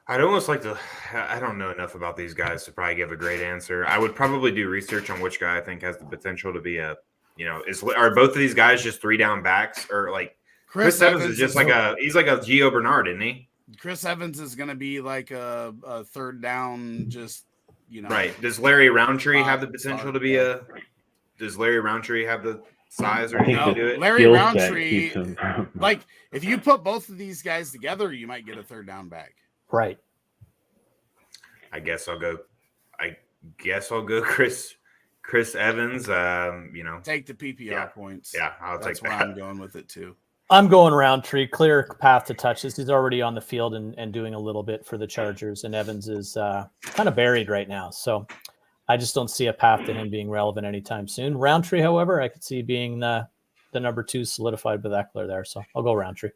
I'd almost like to – I don't know enough about these guys to probably give a great answer. I would probably do research on which guy I think has the potential to be a – are both of these guys just 3-down backs? Or like Chris Evans is just he's like a Gio Bernard, isn't he? Chris Evans is going to be like a 3rd down just – Right. Does Larry Roundtree have the potential to be does Larry Roundtree have the size or anything to do it? Larry Roundtree, like if you put both of these guys together, you might get a 3rd down back. Right. I guess I'll go Chris Evans. Take the PPR points. Yeah, I'll take that. That's where I'm going with it too. I'm going Roundtree, clear path to touches. He's already on the field and doing a little bit for the Chargers, and Evans is kind of buried right now. So I just don't see a path to him being relevant anytime soon. Roundtree, however, I could see being the number 2 solidified with Eckler there. So I'll go Roundtree.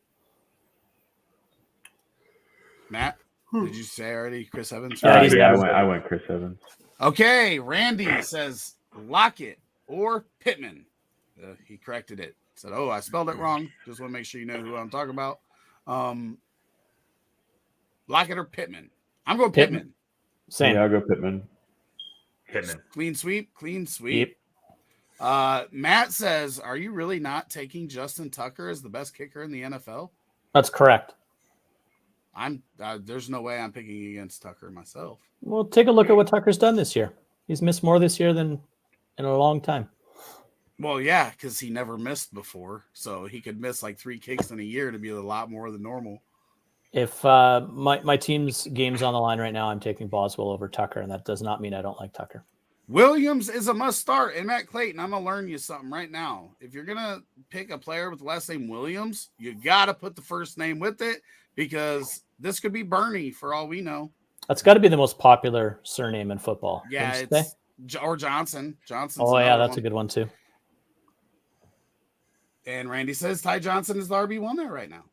Matt, did you say already Chris Evans? I went Chris Evans. Okay, Randy says Lockett or Pittman. He corrected it. Said, "Oh, I spelled it wrong. Just want to make sure you know who I'm talking about." Lockett or Pittman? I'm going Pittman. Same. Yeah, I'll go Pittman. Pittman. Clean sweep. Matt says, are you really not taking Justin Tucker as the best kicker in the NFL? That's correct. There's no way I'm picking against Tucker myself. Well, take a look at what Tucker's done this year. He's missed more this year than in a long time. Well, yeah, because he never missed before. So he could miss like 3 kicks in a year to be a lot more than normal. If my team's game's on the line right now, I'm taking Boswell over Tucker, and that does not mean I don't like Tucker. Williams is a must start. And Matt Clayton, I'm going to learn you something right now. If you're going to pick a player with the last name Williams, you got to put the first name with it because this could be Bernie for all we know. That's got to be the most popular surname in football. Yeah, or Johnson. Johnson's that's a good one too. And Randy says Ty Johnson is the RB1 there right now.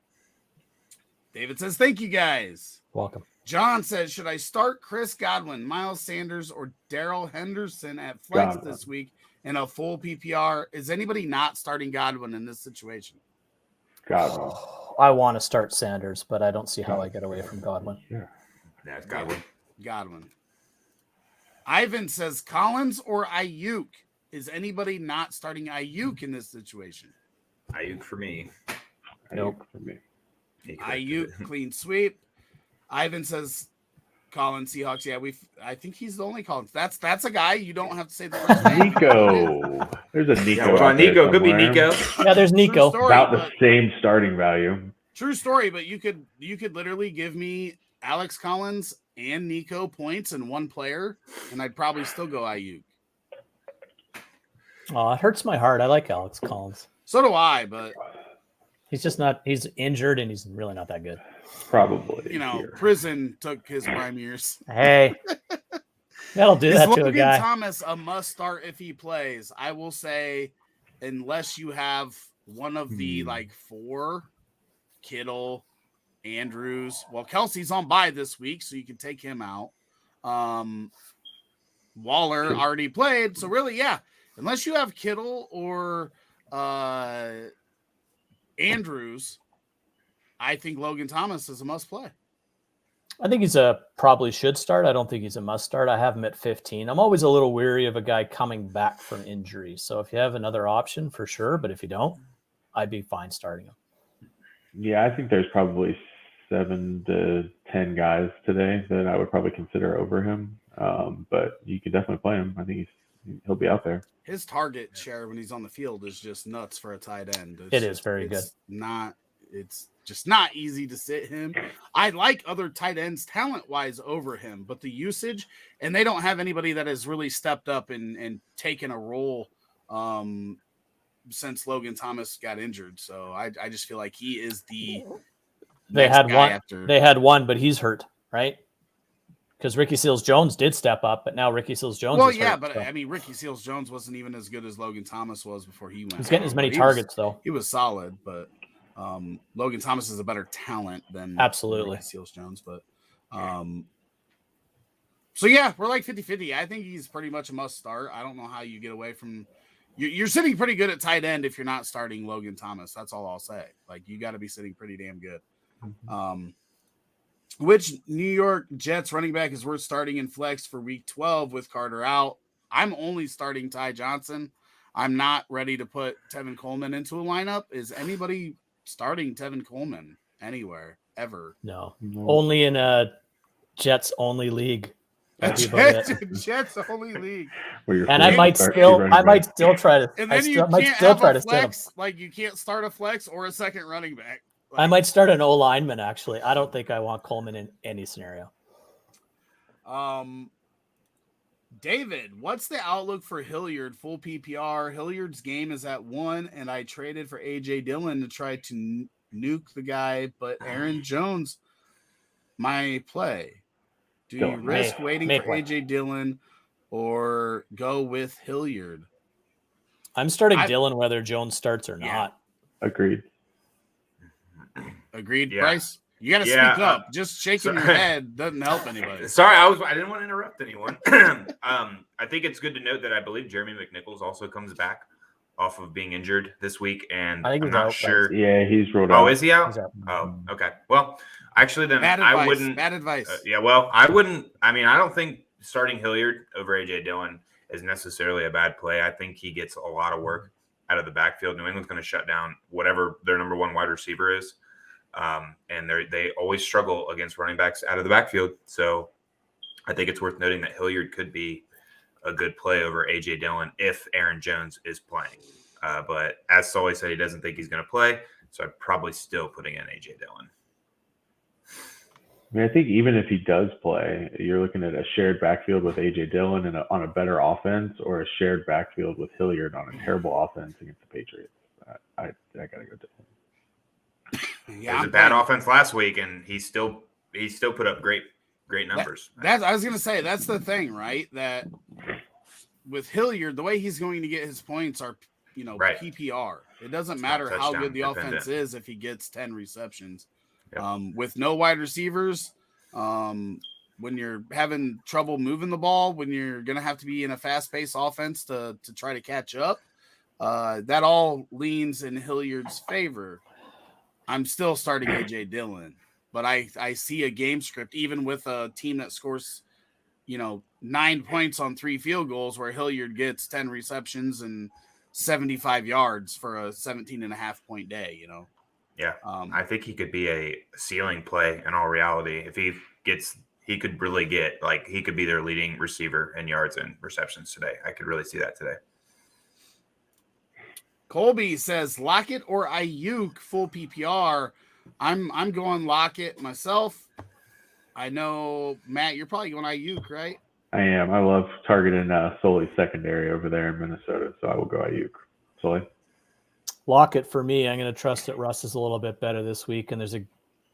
David says, thank you guys. Welcome. John says, should I start Chris Godwin, Miles Sanders, or Darrell Henderson at flex this week in a full PPR? Is anybody not starting Godwin in this situation? Godwin. I want to start Sanders, but I don't see how I get away from Godwin. Yeah. That's Godwin. Ivan says, Collins or Ayuk? Is anybody not starting Ayuk in this situation? Ayuk for me. Nope. For me. Ayuk, clean sweep. Ivan says, Collins, Seahawks. Yeah, I think he's the only Collins. That's a guy you don't have to say the first name. Nico. There's a Nico. Yeah, Nico. Could be Nico. Yeah, there's Nico. About the same starting value. True story, but you could literally give me Alex Collins and Nico points in one player, and I'd probably still go Ayuk. Oh, it hurts my heart. I like Alex Collins. So do I, but he's injured and he's really not that good. Probably. Prison took his prime years. Hey, that'll do that to a Logan guy. Thomas a must start if he plays? I will say, unless you have one of the 4, Kittle, Andrews. Well, Kelsey's on bye this week, so you can take him out. Waller already played, so really, yeah. Unless you have Kittle or Andrews, I think Logan Thomas is a must play. I think he's probably should start. I don't think he's a must start. I have him at 15. I'm always a little weary of a guy coming back from injury. So if you have another option, for sure. But if you don't, I'd be fine starting him. Yeah, I think there's probably 7 to 10 guys today that I would probably consider over him. But you can definitely play him. I think he'll be out there. His target share when he's on the field is just nuts for a tight end. It's very good. It's just not easy to sit him. I like other tight ends talent-wise over him, but the usage, and they don't have anybody that has really stepped up and taken a role since Logan Thomas got injured. So I just feel like he is the They had one, but he's hurt, right? Because Ricky Seals-Jones did step up, but now Ricky Seals-Jones is hurt, but I mean, Ricky Seals-Jones wasn't even as good as Logan Thomas was before he went. He's getting as many targets, though. He was solid, but Logan Thomas is a better talent than absolutely Ricky Seals-Jones. But so, yeah, we're like 50-50. I think he's pretty much a must start. I don't know how you get away from – you're sitting pretty good at tight end if you're not starting Logan Thomas. That's all I'll say. Like, you got to be sitting pretty damn good. Which New York Jets running back is worth starting in flex for week 12 with Carter out? I'm only starting Ty Johnson. I'm not ready to put Tevin Coleman into a lineup. Is anybody starting Tevin Coleman anywhere ever? No. Only in a Jets only league. Jets only league. And I might still try to. And then you can't have a flex. Like you can't start a flex or a second running back. Like, I might start an O lineman. Actually, I don't think I want Coleman in any scenario. David, what's the outlook for Hilliard full PPR? Hilliard's game is at 1, and I traded for AJ Dillon to try to nuke the guy, but Aaron Jones, my play. Do you risk waiting for AJ Dillon or go with Hilliard? I'm starting Dillon whether Jones starts or not. Agreed. Yeah. Bryce? You got to speak up. Just shaking your head doesn't help anybody. Sorry, I didn't want to interrupt anyone. I think it's good to note that I believe Jeremy McNichols also comes back off of being injured this week, and I'm not sure. Yeah, he's rolled out. Oh, is he out? Oh, okay. Well, actually, then Bad I wouldn't. Bad advice. I wouldn't. I mean, I don't think starting Hilliard over A.J. Dillon is necessarily a bad play. I think he gets a lot of work out of the backfield. New England's going to shut down whatever their number one wide receiver is. And they always struggle against running backs out of the backfield. So I think it's worth noting that Hilliard could be a good play over A.J. Dillon if Aaron Jones is playing. But as Sully said, he doesn't think he's going to play. So I'm probably still putting in A.J. Dillon. I mean, I think even if he does play, you're looking at a shared backfield with A.J. Dillon and on a better offense, or a shared backfield with Hilliard on a terrible offense against the Patriots. I got to go Dillon. Yeah, it was a bad offense last week, and he still put up great numbers. I was going to say, that's the thing, right? That with Hilliard, the way he's going to get his points are, right. PPR. It doesn't matter how good the offense is if he gets 10 receptions. Yep. With no wide receivers, when you're having trouble moving the ball, when you're going to have to be in a fast-paced offense to try to catch up, that all leans in Hilliard's favor. I'm still starting A.J. Dillon, but I see a game script, even with a team that scores, 9 points on 3 field goals, where Hilliard gets 10 receptions and 75 yards for a 17.5-point day, Yeah, I think he could be a ceiling play in all reality. If he could really get, he could be their leading receiver in yards and receptions today. I could really see that today. Colby says Lockett or Ayuk full PPR. I'm going Lockett myself. I know, Matt, you're probably going Ayuk, right? I am. I love targeting Sully's secondary over there in Minnesota, so I will go Ayuk. Sully? Lockett for me. I'm going to trust that Russ is a little bit better this week, and there's a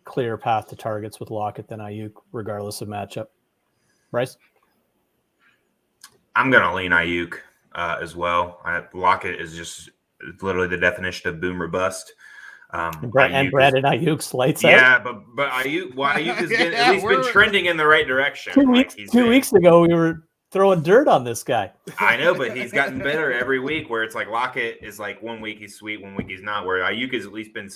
clear path to targets with Lockett than Ayuk, regardless of matchup. Bryce? I'm going to lean Ayuk as well. Lockett is just literally the definition of boom or bust. And Brandon Ayuk's lights out. Yeah, but Ayuk has at least been trending in the right direction. 2 weeks ago, we were throwing dirt on this guy. I know, but he's gotten better every week, where it's like Lockett is like 1 week he's sweet, 1 week he's not, where Ayuk has at least been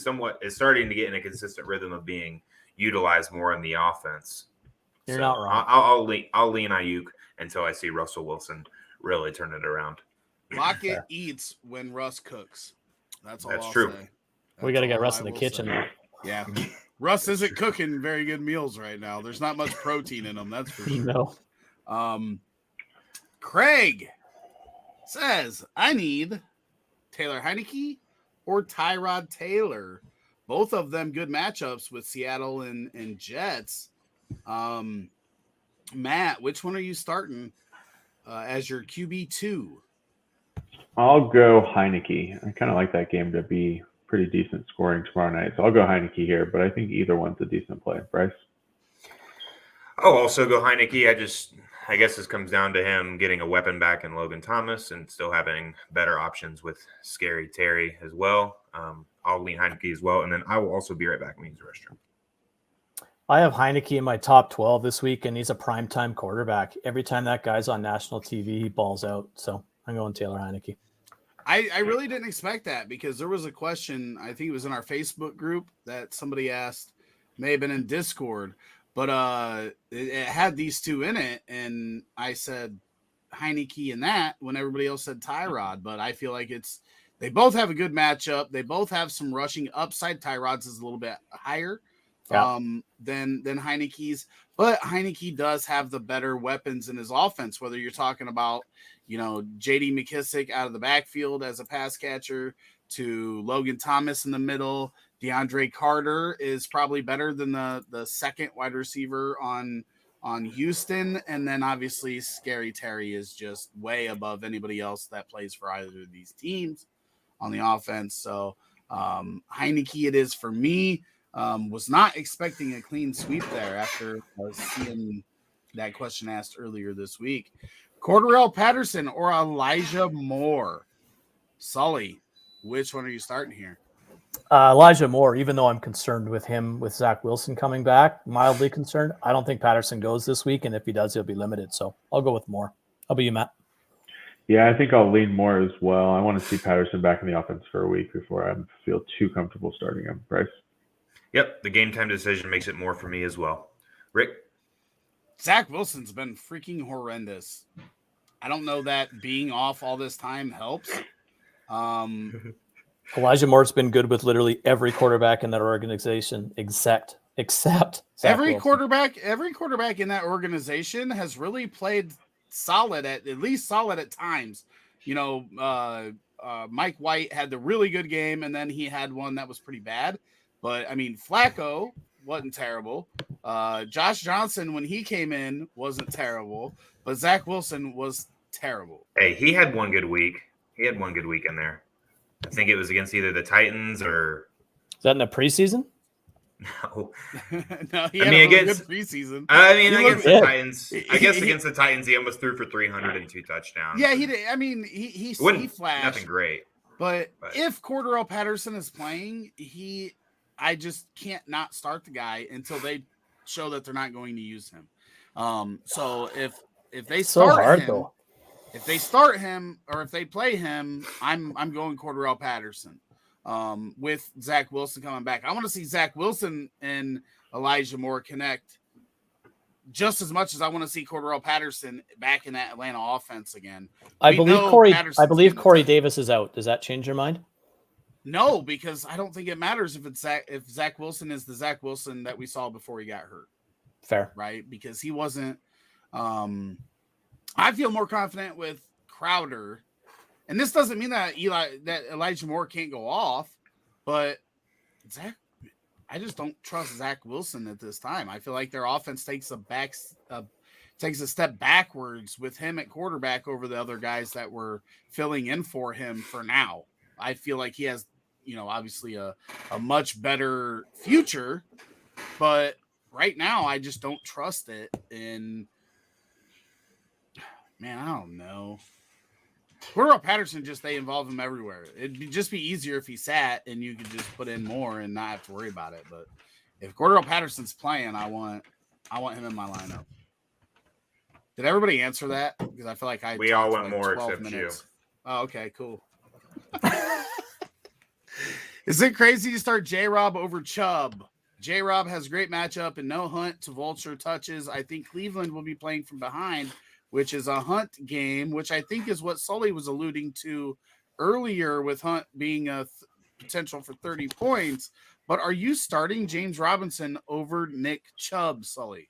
is starting to get in a consistent rhythm of being utilized more in the offense. You're not wrong. I'll lean Ayuk until I see Russell Wilson really turn it around. Lockett eats when Russ cooks. That's true. Say. We got to get Russ in the kitchen. Yeah. Russ isn't cooking very good meals right now. There's not much protein in them, that's for sure. No. Craig says, I need Taylor Heineke or Tyrod Taylor. Both of them good matchups with Seattle and Jets. Matt, which one are you starting as your QB2? I'll go Heineke. I kind of like that game to be pretty decent scoring tomorrow night. So I'll go Heineke here, but I think either one's a decent play. Bryce? I'll also go Heineke. I guess this comes down to him getting a weapon back in Logan Thomas and still having better options with Scary Terry as well. I'll lean Heineke as well, and then I will also be right back when he's the restroom. I have Heineke in my top 12 this week, and he's a primetime quarterback. Every time that guy's on national TV, he balls out. So I'm going Taylor Heineke. I really didn't expect that, because there was a question, I think it was in our Facebook group, that somebody asked, may have been in Discord, but it had these two in it, and I said Heineke in that when everybody else said Tyrod. But I feel like they both have a good matchup. They both have some rushing upside. Tyrod's is a little bit higher than Heineke's, but Heineke does have the better weapons in his offense, whether you're talking about J.D. McKissick out of the backfield as a pass catcher, to Logan Thomas in the middle. DeAndre Carter is probably better than the second wide receiver on Houston. And then obviously Scary Terry is just way above anybody else that plays for either of these teams on the offense. So Heineke it is for me. Was not expecting a clean sweep there after seeing that question asked earlier this week. Cordarrelle Patterson or Elijah Moore? Sully, which one are you starting here? Elijah Moore, even though I'm concerned with him with Zach Wilson coming back, mildly concerned. I don't think Patterson goes this week, and if he does, he'll be limited. So I'll go with Moore. How about you, Matt? Yeah, I think I'll lean Moore as well. I want to see Patterson back in the offense for a week before I feel too comfortable starting him. Bryce? Yep, the game time decision makes it Moore for me as well. Rick? Zach Wilson's been freaking horrendous. I don't know that being off all this time helps. Elijah Moore's been good with literally every quarterback in that organization, except Zach every Wilson. quarterback in that organization has really played solid at least solid at times. You know, Mike White had the really good game, and then he had one that was pretty bad. But I mean, Flacco wasn't terrible. Josh Johnson, when he came in, wasn't terrible, but Zach Wilson was terrible. Hey, he had one good week. He had one good week in there. I think it was against either the Titans or. Is that in the preseason? No. No, he had a really good preseason. I mean, against the Titans. I guess against the Titans, he almost threw for 302 touchdowns. Yeah, he did. I mean, he flashed. Nothing great. But if Cordarrelle Patterson is playing, I just can't not start the guy until they show that they're not going to use him. So if they start him, if they start him or if they play him, I'm going Cordarrelle Patterson. With Zach Wilson coming back, I want to see Zach Wilson and Elijah Moore connect just as much as I want to see Cordarrelle Patterson back in that Atlanta offense again. I believe Corey Davis is out. Does that change your mind? No, because I don't think it matters if Zach Wilson is the Zach Wilson that we saw before he got hurt. Fair, right? Because he wasn't. I feel more confident with Crowder. And this doesn't mean that Elijah Moore can't go off, but I just don't trust Zach Wilson at this time. I feel like their offense takes a step backwards with him at quarterback over the other guys that were filling in for him for now. I feel like he has, obviously a much better future, but right now I just don't trust it. And man, I don't know. Cordarrelle Patterson, they involve him everywhere. It'd just be easier if he sat and you could just put in more and not have to worry about it. But if Cordarrelle Patterson's playing, I want him in my lineup. Did everybody answer that? Because I feel like we all went more except minutes. You. Oh, okay, cool. Is it crazy to start J-Rob over Chubb? J-Rob has a great matchup and no Hunt to vulture touches. I think Cleveland will be playing from behind, which is a Hunt game, which I think is what Sully was alluding to earlier with Hunt being a potential for 30 points. But are you starting James Robinson over Nick Chubb, Sully?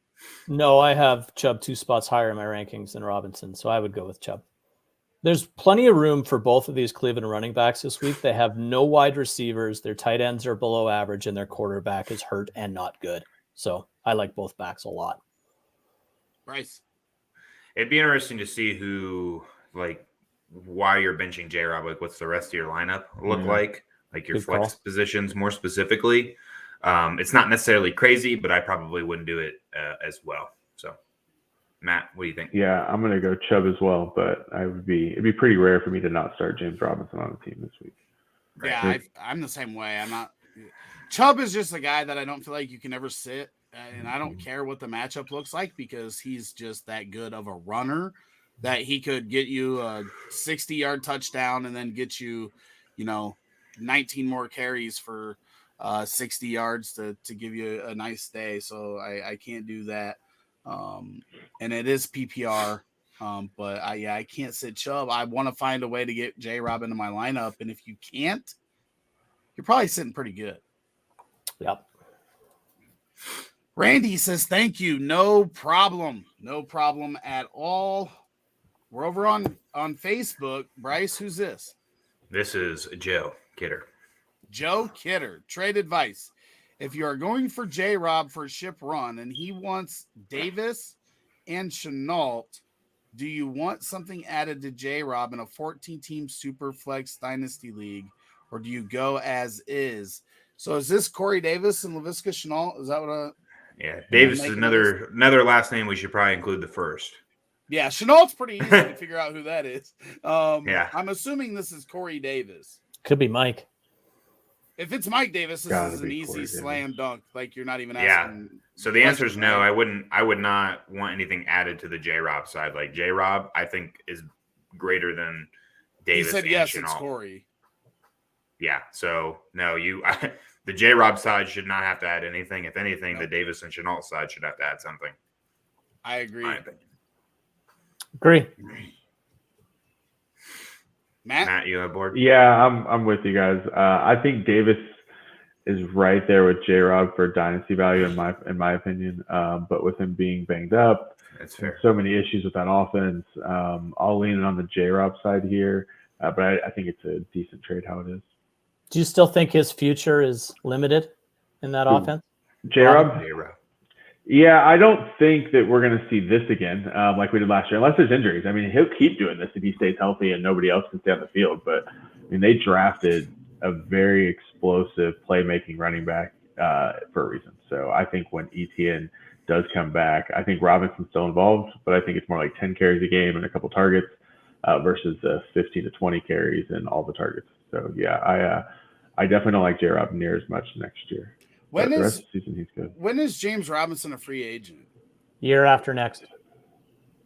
No, I have Chubb 2 spots higher in my rankings than Robinson, so I would go with Chubb. There's plenty of room for both of these Cleveland running backs this week. They have no wide receivers. Their tight ends are below average, and their quarterback is hurt and not good. So I like both backs a lot. Bryce. It'd be interesting to see why you're benching J-Rob. What's the rest of your lineup look like? Like your flex positions more specifically. It's not necessarily crazy, but I probably wouldn't do it as well. So, Matt, what do you think? Yeah, I'm going to go Chubb as well, but it'd be pretty rare for me to not start James Robinson on the team this week. Right. Yeah, I'm the same way. Chubb is just a guy that I don't feel like you can ever sit. And I don't care what the matchup looks like because he's just that good of a runner that he could get you a 60-yard touchdown and then get you, 19 more carries for 60 yards to give you a nice day. So I can't do that. And it is PPR. But I can't sit Chubb. I want to find a way to get J-Rob into my lineup. And if you can't, you're probably sitting pretty good. Yep. Randy says, thank you. No problem. No problem at all. We're over on Facebook. Bryce, who's this? This is Joe Kidder. Joe Kidder. Trade advice. If you are going for J-Rob for a ship run and he wants Davis and Chenault, do you want something added to J-Rob in a 14-team super flex dynasty league, or do you go as is? So is this Corey Davis and Laviska Shenault? Is that what Yeah, Davis is another last name we should probably include the first. Yeah, Chenault's pretty easy to figure out who that is. Yeah. I'm assuming this is Corey Davis. Could be Mike. If it's Mike Davis, this is an easy slam dunk. Like you're not even asking. Yeah. So the answer is no. I would not want anything added to the J-Rob side. Like J-Rob, I think is greater than Davis. He said and yes, Chenault. it's Corey. Yeah. So no, the J-Rob side should not have to add anything. If anything, the Davis and Chenault side should have to add something. I agree. My opinion. Agree. Matt, you on board? Yeah, I'm with you guys. I think Davis is right there with J-Rob for dynasty value in my opinion. But with him being banged up, That's fair. so many issues with that offense, I'll lean on the J-Rob side here. But I think it's a decent trade how it is. Do you still think his future is limited in that offense? J-Rob? J-Rob. Yeah, I don't think that we're going to see this again like we did last year, unless there's injuries. I mean, he'll keep doing this if he stays healthy and nobody else can stay on the field. But, I mean, they drafted a very explosive playmaking running back for a reason. So I think when Etienne does come back, I think Robinson's still involved, but I think it's more like 10 carries a game and a couple targets versus 15 to 20 carries and all the targets. So, yeah, I definitely don't like J-Rob near as much next year. When the is rest of the season, he's good. When is James Robinson a free agent? Year after next.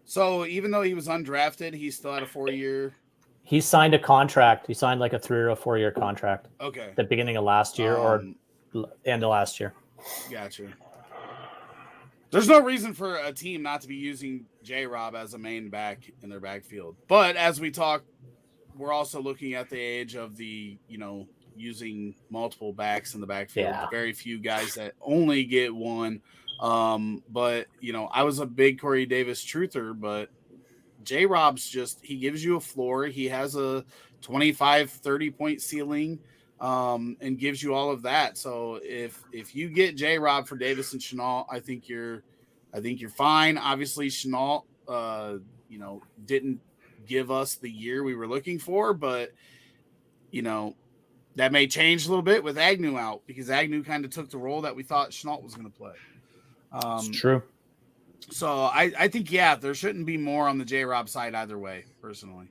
So even though he was undrafted, he still had a 4-year. He signed a contract. He signed like a 3 or a 4-year contract. Okay. At the beginning of last year or end of last year. Gotcha. There's no reason for a team not to be using J-Rob as a main back in their backfield. But as we talk, we're also looking at the age of the, using multiple backs in the backfield. Yeah. Very few guys that only get one. But I was a big Corey Davis truther, but J-Rob's he gives you a floor. He has a 25, 30 point ceiling, and gives you all of that. So if you get J-Rob for Davis and Shenault, I think you're fine. Obviously Shenault, didn't give us the year we were looking for, but that may change a little bit with Agnew out because Agnew kind of took the role that we thought Shenault was going to play. It's true. So I think, there shouldn't be more on the J-Rob side either way, personally.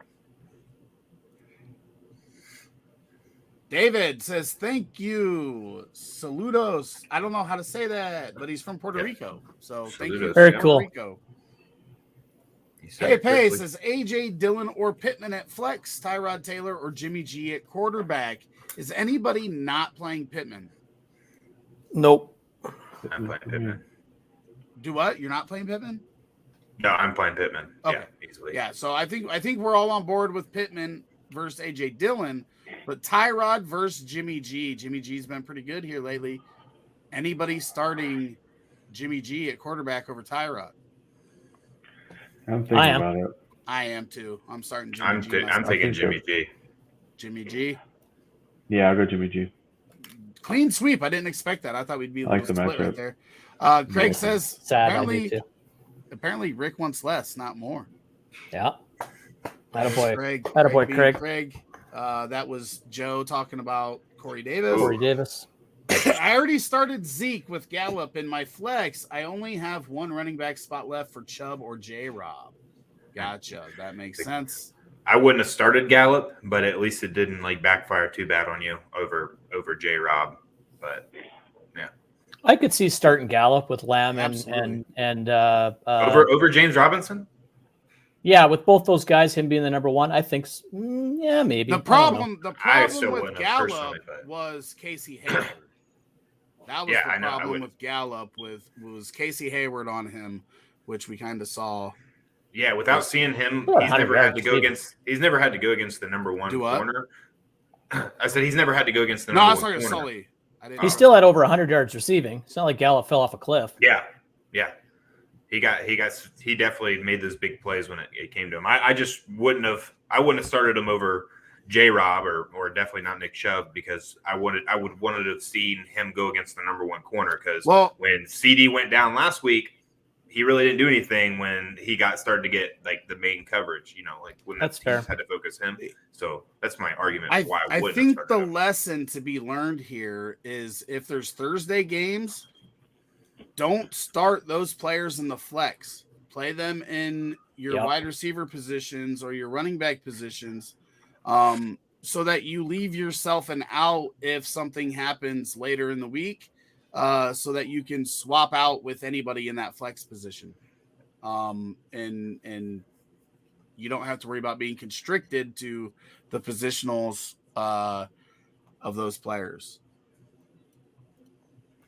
David says, thank you. Saludos. I don't know how to say that, but he's from Puerto Rico. So thank you. Very Puerto cool. Rico. Hey, Pay says AJ Dillon or Pittman at flex, Tyrod Taylor or Jimmy G at quarterback. Is anybody not playing Pittman? Nope. I'm playing Pittman. Do what? You're not playing Pittman? No, I'm playing Pittman. Okay. Yeah, easily. Yeah, so I think we're all on board with Pittman versus AJ Dillon, but Tyrod versus Jimmy G. Jimmy G's been pretty good here lately. Anybody starting Jimmy G at quarterback over Tyrod? I'm thinking about it. I am too. I'm starting Jimmy G. I'm taking Jimmy G. Jimmy G? Yeah, I'll go Jimmy G. Clean sweep. I didn't expect that. I thought we'd be a little split right there. Craig says, Sad, apparently Rick wants less, not more. Yeah. Attaboy. Craig. Craig. That was Joe talking about Corey Davis. I already started Zeke with Gallup in my flex. I only have one running back spot left for Chubb or J-Rob. Gotcha. That makes sense. I wouldn't have started Gallup, but at least it didn't backfire too bad on you over J-Rob. But yeah, I could see starting Gallup with Lamb and over James Robinson. Yeah, with both those guys, him being the number one, I think, maybe. The problem with Gallup was Casey Hayward. That was the problem with Gallup was Casey Hayward on him, which we kind of saw. Yeah, without seeing him, he's never had to go against the number one corner. I said he's never had to go against the number one corner. No, I was talking Sully. He still had over 100 yards receiving. It's not like Gallup fell off a cliff. Yeah. He definitely made those big plays when it came to him. I just wouldn't have started him over J-Rob or definitely not Nick Chubb because I would wanted to have seen him go against the number one corner because when CD went down last week, he really didn't do anything when he started to get the main coverage, when that's fair. Had to focus him. So that's my argument. I think the lesson to be learned here is if there's Thursday games, don't start those players in the flex. Play them in your wide receiver positions or your running back positions, so that you leave yourself an out if something happens later in the week. So that you can swap out with anybody in that flex position. And you don't have to worry about being constricted to the positionals of those players.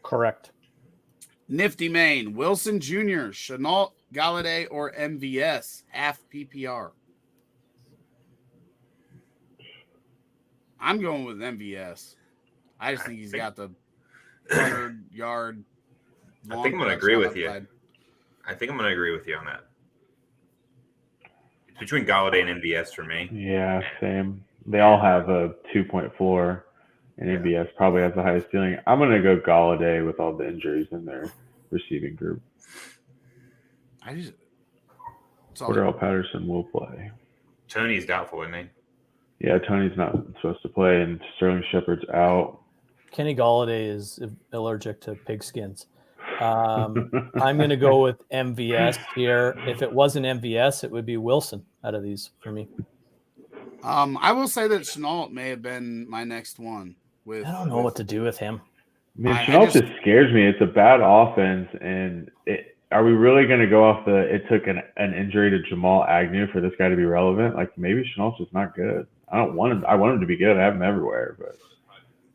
Correct. Nifty Main, Wilson Jr., Shenault Galladay, or MVS, half PPR? I'm going with MVS. I just think he's got the 100-yard. I think I'm going to agree with you. I think I'm going to agree with you on that. It's between Galladay and MVS for me. Yeah, same. They all have a 2.4 floor, and MVS probably has the highest ceiling. I'm going to go Galladay with all the injuries in their receiving group. Cordell Patterson will play. Tony's doubtful, isn't he? Yeah, Tony's not supposed to play, and Sterling Shepard's out. Kenny Galladay is allergic to pigskins. I'm going to go with MVS here. If it wasn't MVS, it would be Wilson out of these for me. I will say that Chenault may have been my next one. I don't know what to do with him. Man, Chenault just scares me. It's a bad offense, and are we really going to go off it took an injury to Jamal Agnew for this guy to be relevant? Like, maybe Chenault's just not good. I want him to be good. I have him everywhere, but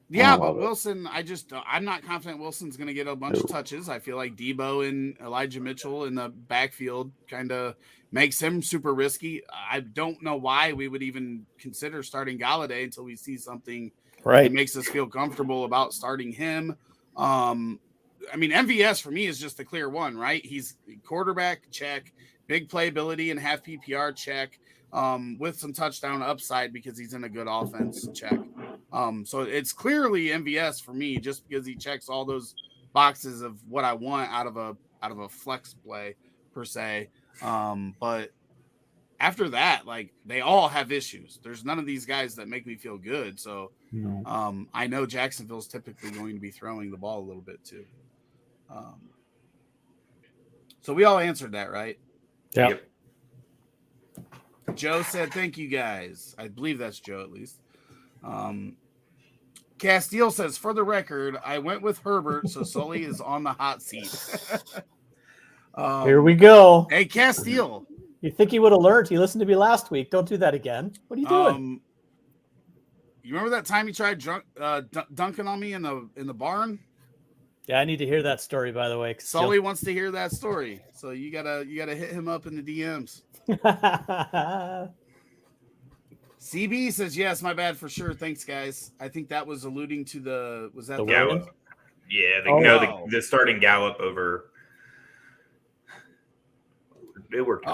yeah, but Wilson, I'm not confident Wilson's going to get a bunch of touches. I feel like Debo and Elijah Mitchell in the backfield kind of makes him super risky. I don't know why we would even consider starting Galladay until we see something that makes us feel comfortable about starting him. I mean, MVS for me is just the clear one, right? He's quarterback, check, big playability and half PPR, check, with some touchdown upside because he's in a good offense, check. So it's clearly MVS for me just because he checks all those boxes of what I want out of a flex play per se. But after that, like, they all have issues. There's none of these guys that make me feel good. So I know Jacksonville's typically going to be throwing the ball a little bit too. So we all answered that, right? Yeah. Yep. Joe said, thank you guys. I believe that's Joe at least. Castile says, for the record, I went with Herbert, so Sully is on the hot seat. Here we go. Hey, Castile. You think he would have learned? He listened to me last week. Don't do that again. What are you doing? You remember that time you tried dunking on me in the barn? Yeah, I need to hear that story, by the way. Sully wants to hear that story, so you gotta hit him up in the DMs. CB says yes, my bad for sure. Thanks, guys. I think that was alluding to the Gallup? Yeah, the starting Gallup over. It worked.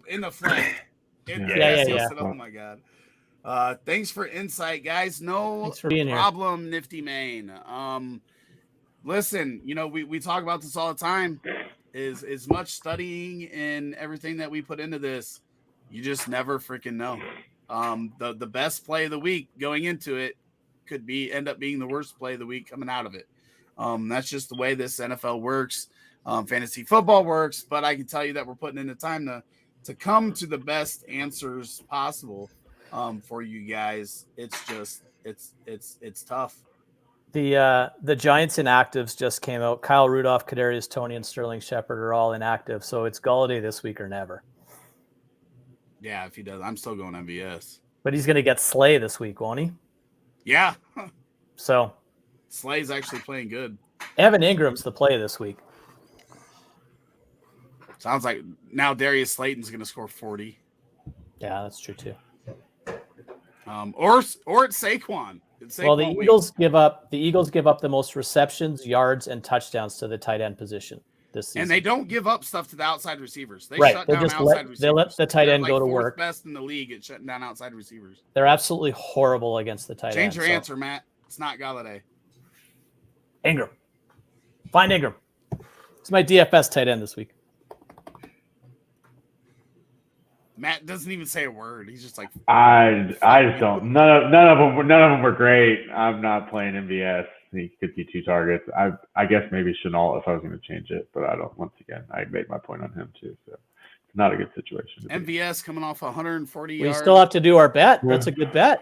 In the flank. Yeah. Oh my god. Thanks for insight, guys. No problem, here. Nifty Main. Listen, we talk about this all the time. Is as much studying and everything that we put into this, you just never freaking know. The best play of the week going into it could end up being the worst play of the week coming out of it. That's just the way this NFL works. Fantasy football works, but I can tell you that we're putting in the time to come to the best answers possible for you guys. It's just it's tough. The Giants inactives just came out. Kyle Rudolph, Kadarius Toney, and Sterling Shepard are all inactive. So it's Galladay this week or never. Yeah, if he does, I'm still going MVS. But he's going to get Slay this week, won't he? Yeah. So Slay's actually playing good. Evan Ingram's the play this week. Sounds like now Darius Slayton's going to score 40. Yeah, that's true too. Or it's Saquon. Well, the Eagles give up the most receptions, yards, and touchdowns to the tight end position this season. And they don't give up stuff to the outside receivers. They shut down outside receivers. They let the tight end go to work. Best in the league at shutting down outside receivers. They're absolutely horrible against the tight end. Change your answer, Matt. It's not Galladay. Ingram. Find Ingram. It's my DFS tight end this week. Matt doesn't even say a word. He's just like, I just don't. None of them were great. I'm not playing MVS. He could be 2 targets. I guess maybe Chenault if I was going to change it, but I don't. Once again, I made my point on him too. So it's not a good situation. MVS coming off 140 yards. We still have to do our bet. That's a good bet.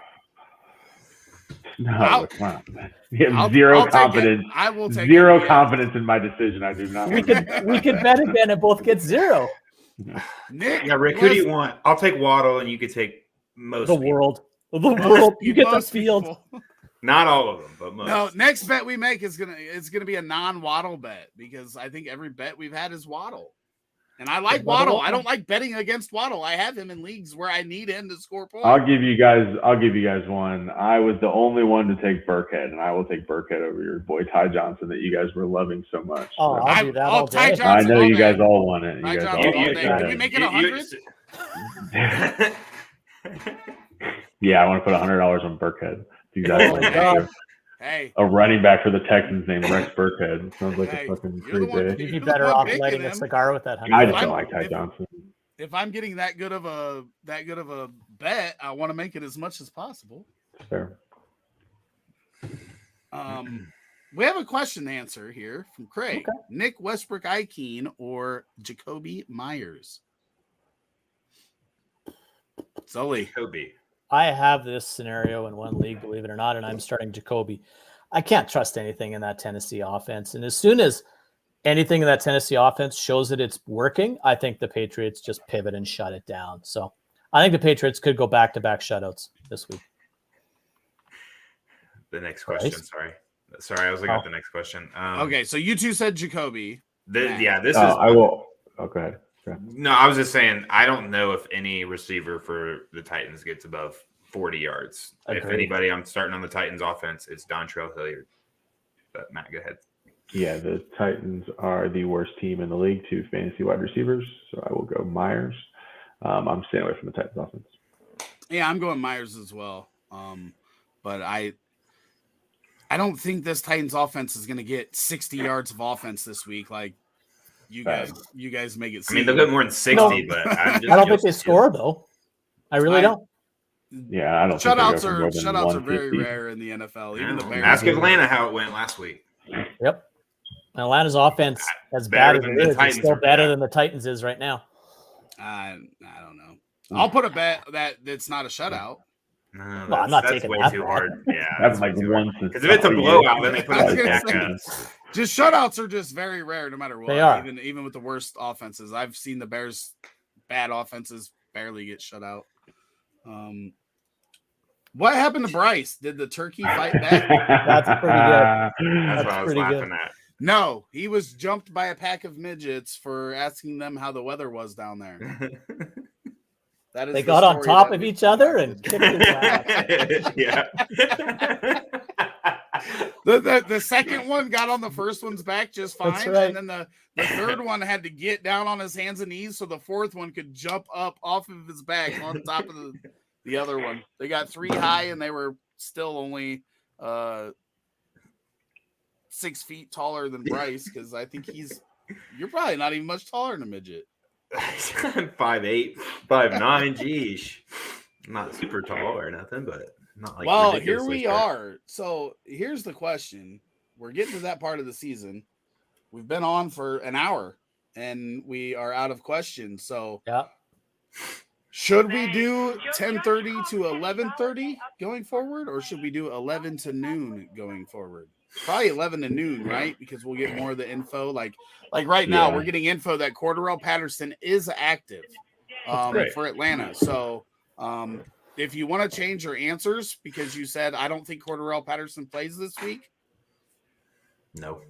No, it's not. You have zero confidence. I will take zero confidence in my decision. I do not. We could bet again and both get 0. Nick, yeah, Rick, who do you want? I'll take Waddle, and you could take most. The world. You get the field. Not all of them, but most. No, next bet we make is gonna be a non-Waddle bet because I think every bet we've had is Waddle. And I like Waddle. I don't like betting against Waddle. I have him in leagues where I need him to score points. I'll give you guys one. I was the only one to take Burkhead, and I will take Burkhead over your boy Ty Johnson that you guys were loving so much. Oh, I'll do that all Ty day. Johnson I know all you day. guys all want it. Ty Johnson all day. Can we make it 100? Yeah, I want to put $100 on Burkhead. Exactly. Hey, a running back for the Texans named Rex Burkhead. Sounds like a fucking great day. You'd be better off lighting a cigar with that. I just don't like Ty Johnson. If I'm getting that good of a bet, I want to make it as much as possible. Fair. We have a question to answer here from Craig. Okay. Nick Westbrook-Ikeen or Jacoby Myers? Sully. Jacoby. I have this scenario in one league, believe it or not, and I'm starting Jacoby. I can't trust anything in that Tennessee offense. And as soon as anything in that Tennessee offense shows that it's working, I think the Patriots just pivot and shut it down. So I think the Patriots could go back-to-back shutouts this week. The next question, Bryce? Sorry, I was looking at the next question. Okay, so you two said Jacoby. This is. I will. Oh, go ahead. No, I was just saying, I don't know if any receiver for the Titans gets above 40 yards. Agreed. If anybody I'm starting on the Titans offense, it's Dontrell Hilliard. But Matt, go ahead. Yeah, the Titans are the worst team in the league to fantasy wide receivers, so I will go Myers. I'm staying away from the Titans offense. Yeah, I'm going Myers as well. But I don't think this Titans offense is going to get 60 yards of offense this week. Like you guys make it seem. I mean, they'll get more than 60, but I don't think they score though. I really don't. Yeah, I don't. Shutouts are very rare in the NFL. Even the Bears. Ask Atlanta how it went last week. Yep. Atlanta's offense, as bad as it is still better than the Titans is right now. I don't know. I'll put a bet that it's not a shutout. No, I'm not that's taking way that too bet. hard. Yeah, That's like one. because if it's a blowout, then they put it back. Just shutouts are just very rare, no matter what. They are. Even with the worst offenses. I've seen the Bears' bad offenses barely get shut out. What happened to Bryce? Did the turkey fight back? That's pretty good. That's what I was laughing at. No, he was jumped by a pack of midgets for asking them how the weather was down there. That is they got on top of each other and kicked his ass. Yeah. The second one got on the first one's back just fine. That's right. And then the third one had to get down on his hands and knees so the fourth one could jump up off of his back on top of the other one. They got 3 high and they were still only 6 feet taller than Bryce, because I think you're probably not even much taller than a midget. 5'8", 5'9", geez. I'm not super tall or nothing, but not like. Well, here we are. So here's the question. We're getting to that part of the season. We've been on for an hour and we are out of questions. So yeah. Should we do 10:30 to 11:30 going forward, or should we do 11 to noon going forward? Probably 11 to noon, right? Because we'll get more of the info. Like right now, we're getting info that Cordarrelle Patterson is active for Atlanta. So if you want to change your answers because you said, I don't think Cordarrelle Patterson plays this week. No.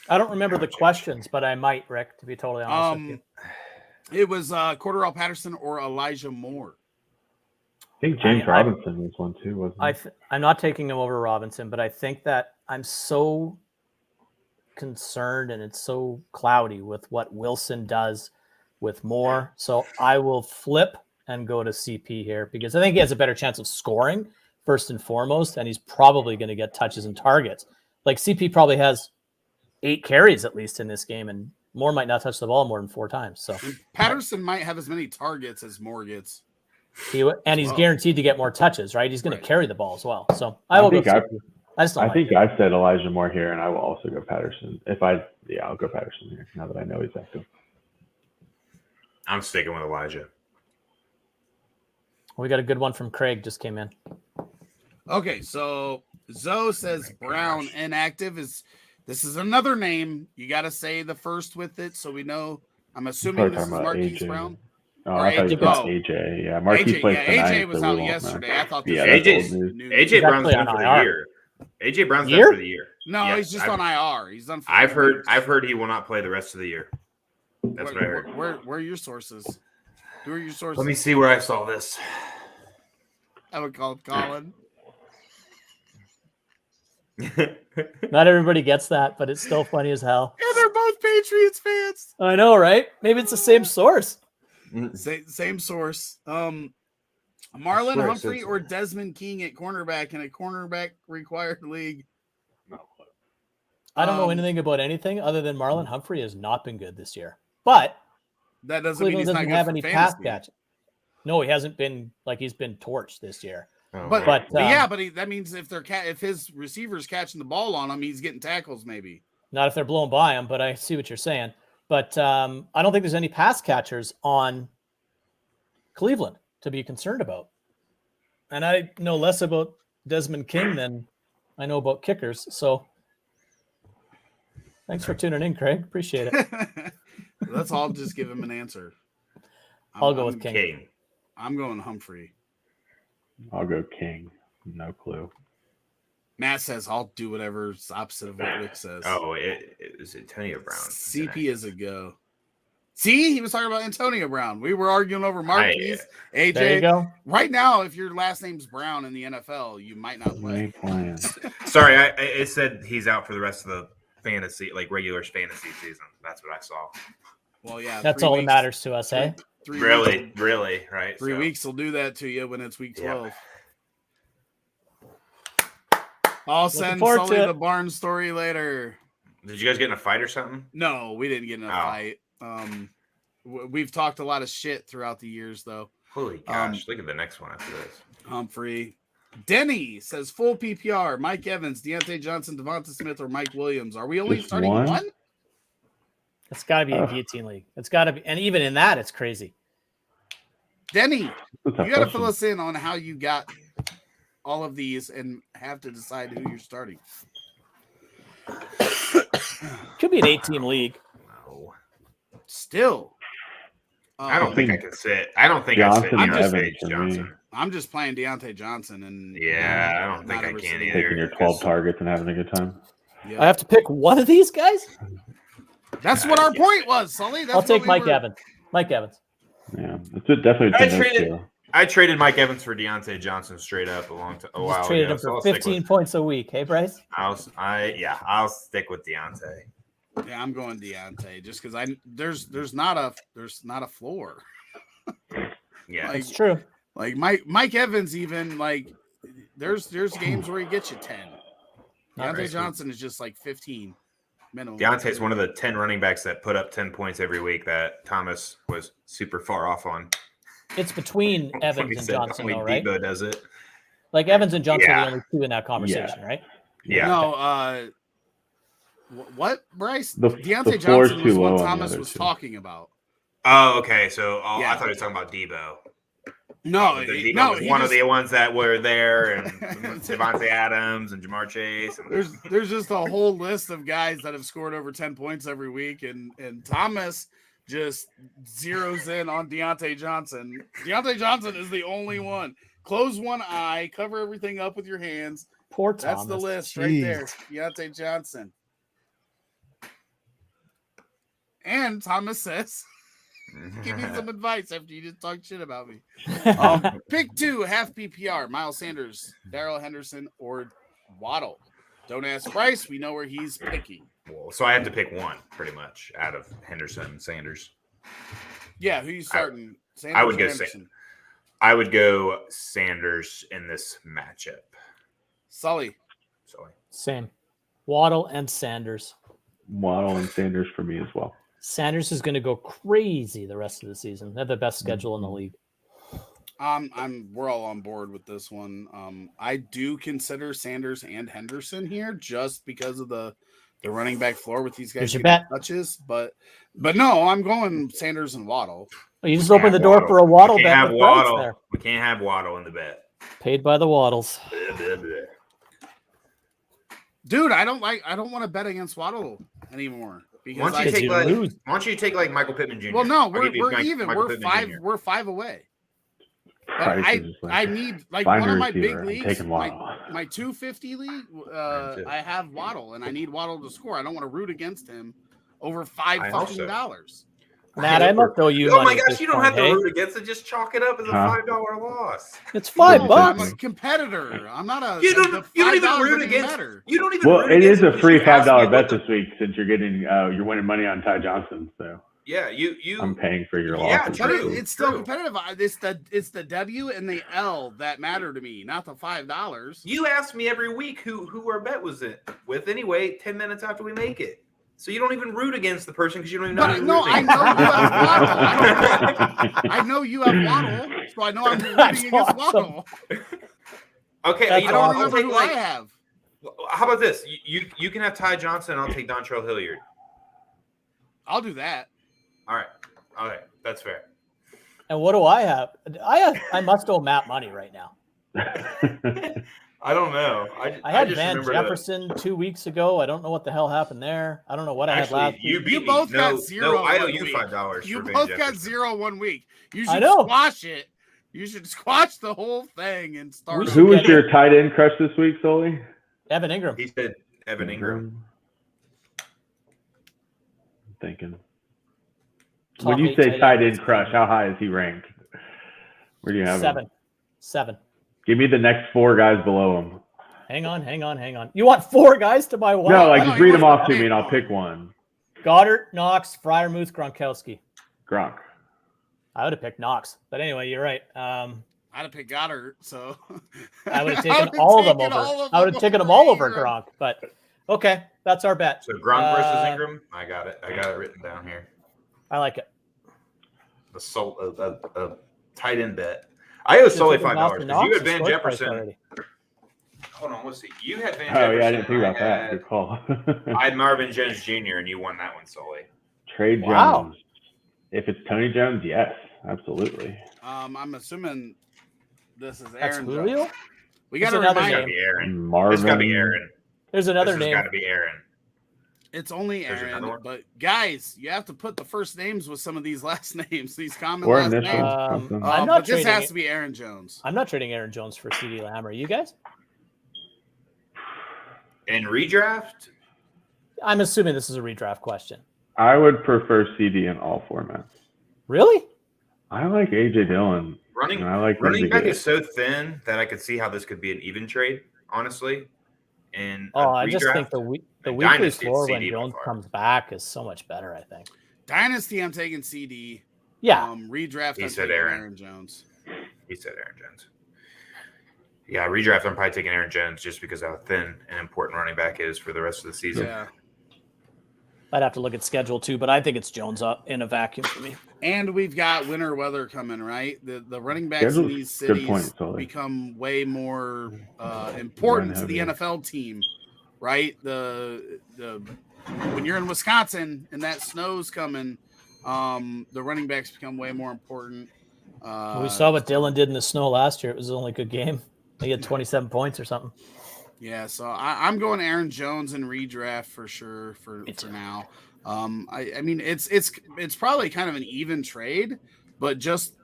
I don't remember the questions, but I might, Rick, to be totally honest with you. It was Cordarrelle Patterson or Elijah Moore. I think James Robinson was one too, wasn't he? I'm not taking him over Robinson, but I think that I'm so concerned and it's so cloudy with what Wilson does with Moore. So I will flip and go to CP here because I think he has a better chance of scoring first and foremost, and he's probably going to get touches and targets. Like CP probably has 8 carries at least in this game, and Moore might not touch the ball more than 4 times. So Patterson might have as many targets as Moore gets. He's guaranteed to get more touches, right? He's going to carry the ball as well. So I will go. I said Elijah Moore here, and I will also go Patterson. I'll go Patterson here now that I know he's active. I'm sticking with Elijah. We got a good one from Craig. Just came in. Okay, so Zoe says Brown inactive. This is another name. You got to say the first with it, so we know. I'm assuming this is Marquise Brown. Oh, I thought you thought AJ. Yeah, Marquise played tonight. AJ was out yesterday. I thought this AJ Brown's done for the year. AJ Brown's done for the year. No, he's just on IR. He's done. I've heard he will not play the rest of the year. That's what I heard. Where are your sources? Who are your sources? Let me see where I saw this. I would call Colin. Not everybody gets that, but it's still funny as hell. Yeah, they're both Patriots fans. I know, right? Maybe it's the same source. Same source. Marlon Humphrey or Desmond King at cornerback in a cornerback required league. I don't know anything about anything other than Marlon Humphrey has not been good this year. But that doesn't Cleveland mean he's not doesn't good have for any fantasy. pass catch. No, he hasn't been like he's been torched this year. But that means if his receiver's catching the ball on him, he's getting tackles maybe. Not if they're blown by him, but I see what you're saying. But I don't think there's any pass catchers on Cleveland to be concerned about. And I know less about Desmond King than I know about kickers. So thanks for tuning in, Craig. Appreciate it. Let's all just give him an answer. I'll go with King. I'm going Humphrey. I'll go King. No clue. Matt says I'll do whatever's opposite of what Rick says. Oh, it was Antonio Brown. CP is a go. See, he was talking about Antonio Brown. We were arguing over Marquise, AJ. There you go. Right now, if your last name's Brown in the NFL, you might not play. Sorry, it said he's out for the rest of the fantasy, like regular fantasy season. That's what I saw. Well, yeah. That's all that matters to us, eh? Really, right? 3 weeks will do that to you when it's week 12. Yeah. I'll send Sully the barn story later. Did you guys get in a fight or something? No, we didn't get in a fight. We've talked a lot of shit throughout the years, though. Holy gosh! Look at the next one after this. Humphrey. Denny says full PPR. Mike Evans, Deontay Johnson, Devonta Smith, or Mike Williams. Are we only Just starting one? It's got to be a guillotine league. It's got to be, and even in that, it's crazy. Denny, you got to fill us in on how you got all of these and have to decide who you're starting. Could be an 8-team league. No. Still. I don't think I can sit. I don't think I sit Deontay Johnson. I'm just playing Deontay Johnson. And yeah, I don't think I can either. Taking your 12 targets and having a good time. Yep. I have to pick one of these guys? That's what our point was, Sully. I'll take Mike Evans. Mike Evans. Yeah, it's definitely. I traded Mike Evans for Deontay Johnson straight up a while ago. Traded him for 15 points a week. Hey, Bryce? I'll stick with Deontay. Yeah, I'm going Deontay just because there's not a floor. Yeah, it's true. Like Mike Evans, even like there's games where he gets you 10. Deontay Johnson is just like 15 minimum. Deontay's one of the 10 running backs that put up 10 points every week that Thomas was super far off on. It's between Evans and Johnson, though, right? Debo does it. Like Evans and Johnson are the only two in that conversation, right? Yeah. No, what, Bryce? Deontay Johnson was what Thomas was talking about. Oh, okay. So I thought he was talking about Debo. No, Debo was one of the ones that were there, and Devontae Adams and Jamar Chase. And there's just a whole list of guys that have scored over 10 points every week, and Thomas just zeroes in on Deontay Johnson. Deontay Johnson is the only one. Close one eye, cover everything up with your hands. Poor Thomas. That's the list right there. Deontay Johnson. And Thomas says, give me some advice after you just talk shit about me. Pick 2, half PPR. Miles Sanders, Darrell Henderson, or Waddle. Don't ask Bryce. We know where he's picking. So I have to pick one, pretty much, out of Henderson and Sanders. Yeah, who you starting? Sanders I would go Henderson? I would go Sanders in this matchup. Sully. Same. Waddle and Sanders. Waddle and Sanders for me as well. Sanders is going to go crazy the rest of the season. They have the best schedule in the league. We're all on board with this one. I do consider Sanders and Henderson here just because of the running back floor with these guys getting touches, but no, I'm going Sanders and Waddle. Well, you just opened the door for a Waddle bet. We can't have Waddle in the bet. Paid by the Waddles. Dude, I don't want to bet against Waddle anymore because why don't you take like Michael Pittman Jr.? Well, no, we're even. We're 5 away. But I need like one of my big leagues, my 250 league. I have Waddle, and I need Waddle to score. I don't want to root against him over $5 fucking. Matt, I must owe you Oh money. my gosh, you don't have to root against it. Just chalk it up as a $5 loss. It's $5. I'm a competitor. I'm not a. You don't even root against. Better. You don't even. Well, root it against is a free $5 bet the, this week since you're getting you're winning money on Ty Johnson. So yeah, you. I'm paying for your Yeah, losses. But true. it's still competitive. It's the W and the L that matter to me, not the $5. You ask me every week who our bet was it with anyway. 10 minutes after we make it. So you don't even root against the person because you don't even know. But no, I know you have Waddle. I know you have Waddle, so I know I'm rooting against Waddle. Okay, I don't remember who I have. How about this? You can have Ty Johnson, and I'll take Dontrell Hilliard. I'll do that. All right, that's fair. And what do I have? I must owe Matt money right now. I don't know. I had Van Jefferson 2 weeks ago. I don't know what the hell happened there. I don't know what I had last week. You both got zero. No, I owe you $5. You both got 0 1 week. You should squash it. You should squash the whole thing and start. Who was your tight end crush this week, Sully? Evan Ingram. He said Evan Ingram. I'm thinking. When you say tight end crush, how high is he ranked? Where do you have him? 7. Give me the next 4 guys below him. Hang on. You want 4 guys to buy one? No, just read them off to me and I'll pick one. Goddard, Knox, Freiermuth, Gronkowski. Gronk. I would have picked Knox, but anyway, you're right. I'd have picked Goddard, so I would have taken all of them over. I would have taken them all over Gronk, but okay, that's our bet. So Gronk versus Ingram. I got it written down here. I like it. A tight end bet. I owe Sully $5 because you had Van Jefferson. Hold on, let's see. You had Van Jefferson. Oh yeah, I didn't think about that. Good call. I had Marvin Jones Jr. and you won that one, Sully. Trade Jones. If it's Tony Jones, yes, absolutely. I'm assuming this is That's Aaron Julio. Jones. We got to It's remind got to be Aaron. Marvin. It's got to be Aaron. There's another It's name. got to be Aaron. It's only There's Aaron, another one? but guys, you have to put the first names with some of these last names, these common Or last initials. names. Something. I'm not But this trading has it. to be Aaron Jones. I'm not trading Aaron Jones for CD Lamb. Are you guys? In redraft? I'm assuming this is a redraft question. I would prefer CD in all formats. Really? I like AJ Dillon. Running back is so thin that I could see how this could be an even trade, honestly. And I just think the weekly Dynasty, floor it's when CD by Jones far. comes back is so much better, I think. Dynasty, I'm taking CD. Yeah. Redraft, He I'm said taking Aaron. Aaron Jones. He said Aaron Jones. Yeah, redraft, I'm probably taking Aaron Jones just because how thin and important running back is for the rest of the season. Yeah. I'd have to look at schedule too, but I think it's Jones up in a vacuum for me. And we've got winter weather coming, right? The running backs in these cities become way more important to the NFL team, right? The when you're in Wisconsin and that snow's coming, the running backs become way more important. We saw what Dylan did in the snow last year. It was only a good game. He had 27 points or something. Yeah, so I'm going Aaron Jones in redraft for sure for now. I mean it's probably kind of an even trade, but just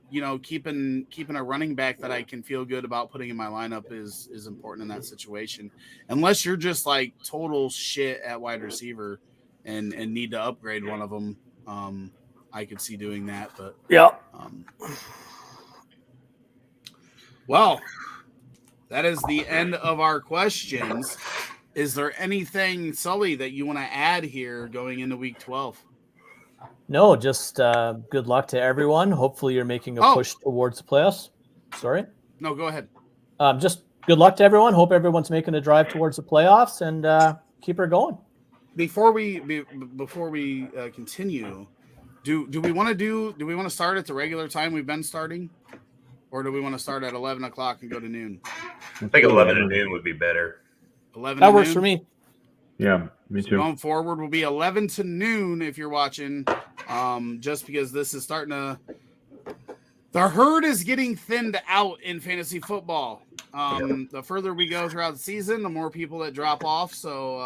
keeping a running back that I can feel good about putting in my lineup is important in that situation. Unless you're just like total shit at wide receiver and need to upgrade one of them, I could see doing that. But yeah. Well, that is the end of our questions. Is there anything, Sully, that you want to add here going into week 12? No, just good luck to everyone. Hopefully you're making a push towards the playoffs. Sorry. No, go ahead. Just good luck to everyone. Hope everyone's making a drive towards the playoffs and keep her going. Before we continue, do we want to start at the regular time we've been starting? Or do we want to start at 11 o'clock and go to noon? I think 11 to noon would be better. 11 that to works noon? for me. Yeah, me too. So going forward will be 11 to noon if you're watching, just because this is starting to – the herd is getting thinned out in fantasy football. The further we go throughout the season, the more people that drop off. So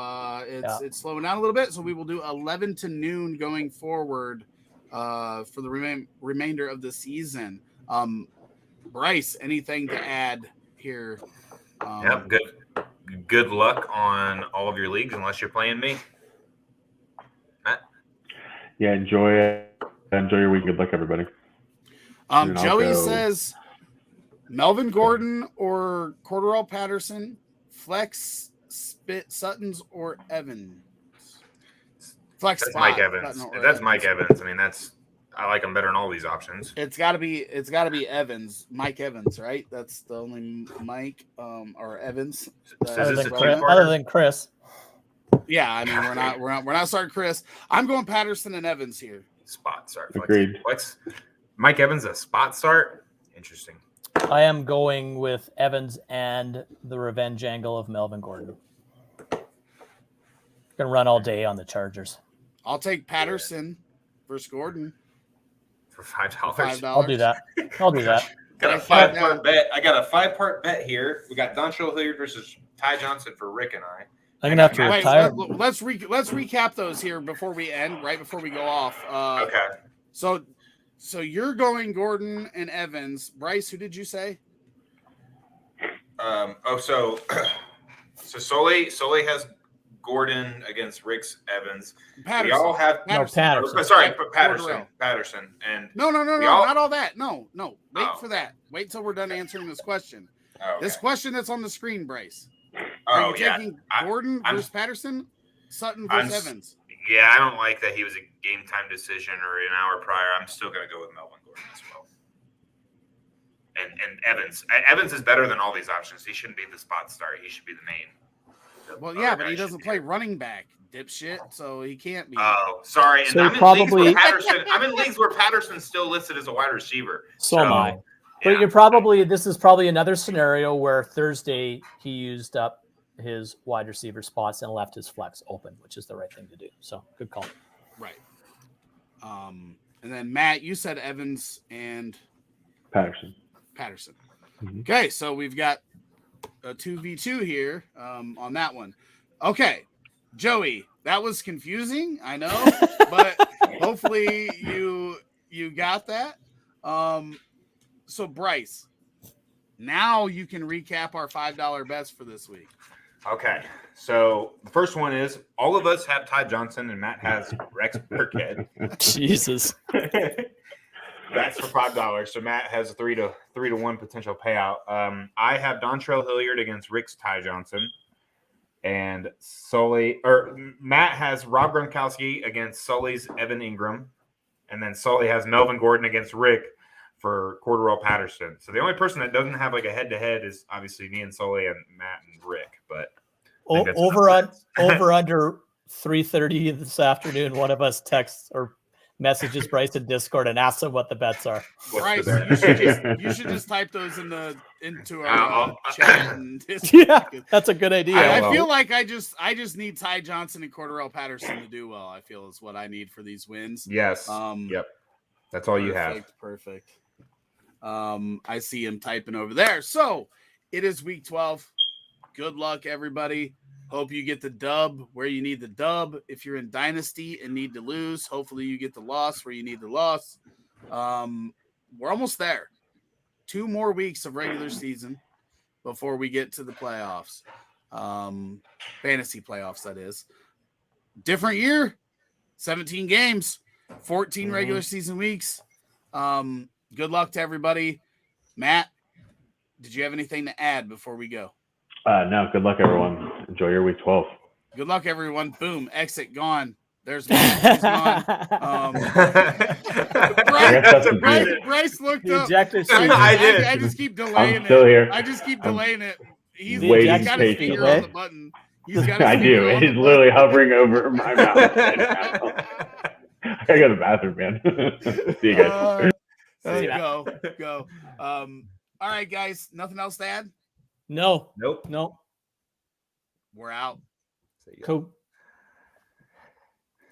it's slowing down a little bit. So we will do 11 to noon going forward for the remainder of the season. Bryce, anything to add here? Yep, good luck on all of your leagues unless you're playing me. Matt? Yeah, enjoy it. Enjoy your week. Good luck, everybody. And Joey also- says Melvin Gordon or Cordarrelle Patterson, flex, spit Suttons or Evans. Flex That's spot, Mike Evans. Sutton or That's Mike Evans. I mean, I like him better than all these options. It's got to be Evans, Mike Evans, right? That's the only Mike or Evans. Other than Chris. Yeah, I mean we're not starting Chris. I'm going Patterson and Evans here. Spot start. Agreed. Flex. Mike Evans a spot start. Interesting. I am going with Evans and the revenge angle of Melvin Gordon. Gonna run all day on the Chargers. I'll take Patterson versus Gordon For $5. $5. I'll do that. Got a 5-part bet. I got a 5-part bet here. We got Dontrell Hilliard versus Ty Johnson for Rick and I. I'm gonna have to retire. Let's recap those here before we end. Right before we go off. Okay. So you're going Gordon and Evans. Bryce, who did you say? So Sully has Gordon against Rick's Evans. Patterson. We all have Patterson. Sorry, Patterson. And no, not all that. No. Wait for that. Wait till we're done answering this question. okay. This question that's on the screen, Bryce. Oh, Are you taking Gordon versus Patterson, Sutton versus Evans? Yeah, I don't like that he was a game time decision or an hour prior. I'm still going to go with Melvin Gordon as well. And Evans. Evans is better than all these options. He shouldn't be the spot start. He should be the main. Well, yeah, but he doesn't play running back, dipshit, so he can't be. Oh, sorry. And So I'm in leagues where Patterson's still listed as a wide receiver. So am I. Yeah. But this is probably another scenario where Thursday he used up his wide receiver spots and left his flex open, which is the right thing to do. So good call. Right. And then Matt, you said Evans and Patterson. Mm-hmm. Okay, so we've got a 2v2 here on that one. Okay, Joey, that was confusing, I know, but hopefully you got that. So Bryce, now you can recap our $5 bets for this week. Okay, so the first one is all of us have Ty Johnson and Matt has Rex Burkhead. Jesus. That's for $5. So Matt has a 3-to-1 potential payout. I have Dontrell Hilliard against Rick's Ty Johnson, and Matt has Rob Gronkowski against Sully's Evan Ingram, and then Sully has Melvin Gordon against Rick for Cordarrelle Patterson. So the only person that doesn't have like a head-to-head is obviously me and Sully and Matt and Rick. But over under 3:30 this afternoon, one of us texts or messages Bryce in Discord and asks him what the bets are. Bryce, you should just type those into our chat. And yeah, that's a good idea. I feel like I just need Ty Johnson and Cordarrelle Patterson to do well. I feel is what I need for these wins. Yes. Yep. That's all you have. Perfect. I see him typing over there. So it is week 12. Good luck, everybody. Hope you get the dub where you need the dub. If you're in Dynasty and need to lose, hopefully you get the loss where you need the loss. We're almost there. 2 more weeks of regular season before we get to the playoffs. Fantasy playoffs, that is. Different year. 17 games. 14 regular season weeks. Good luck to everybody. Matt, did you have anything to add before we go? No, good luck, everyone. Enjoy your week 12. Good luck, everyone. Boom. Exit gone. There's Matt. He's gone. Bryce looked up. I just keep delaying I'm still here. I just keep delaying it. He's waiting got his finger on the button. I do. It is literally hovering over my mouth right now. I gotta go to the bathroom, man. See you guys. Go. All right, guys. Nothing else to add? No. Nope. No. We're out. Cool.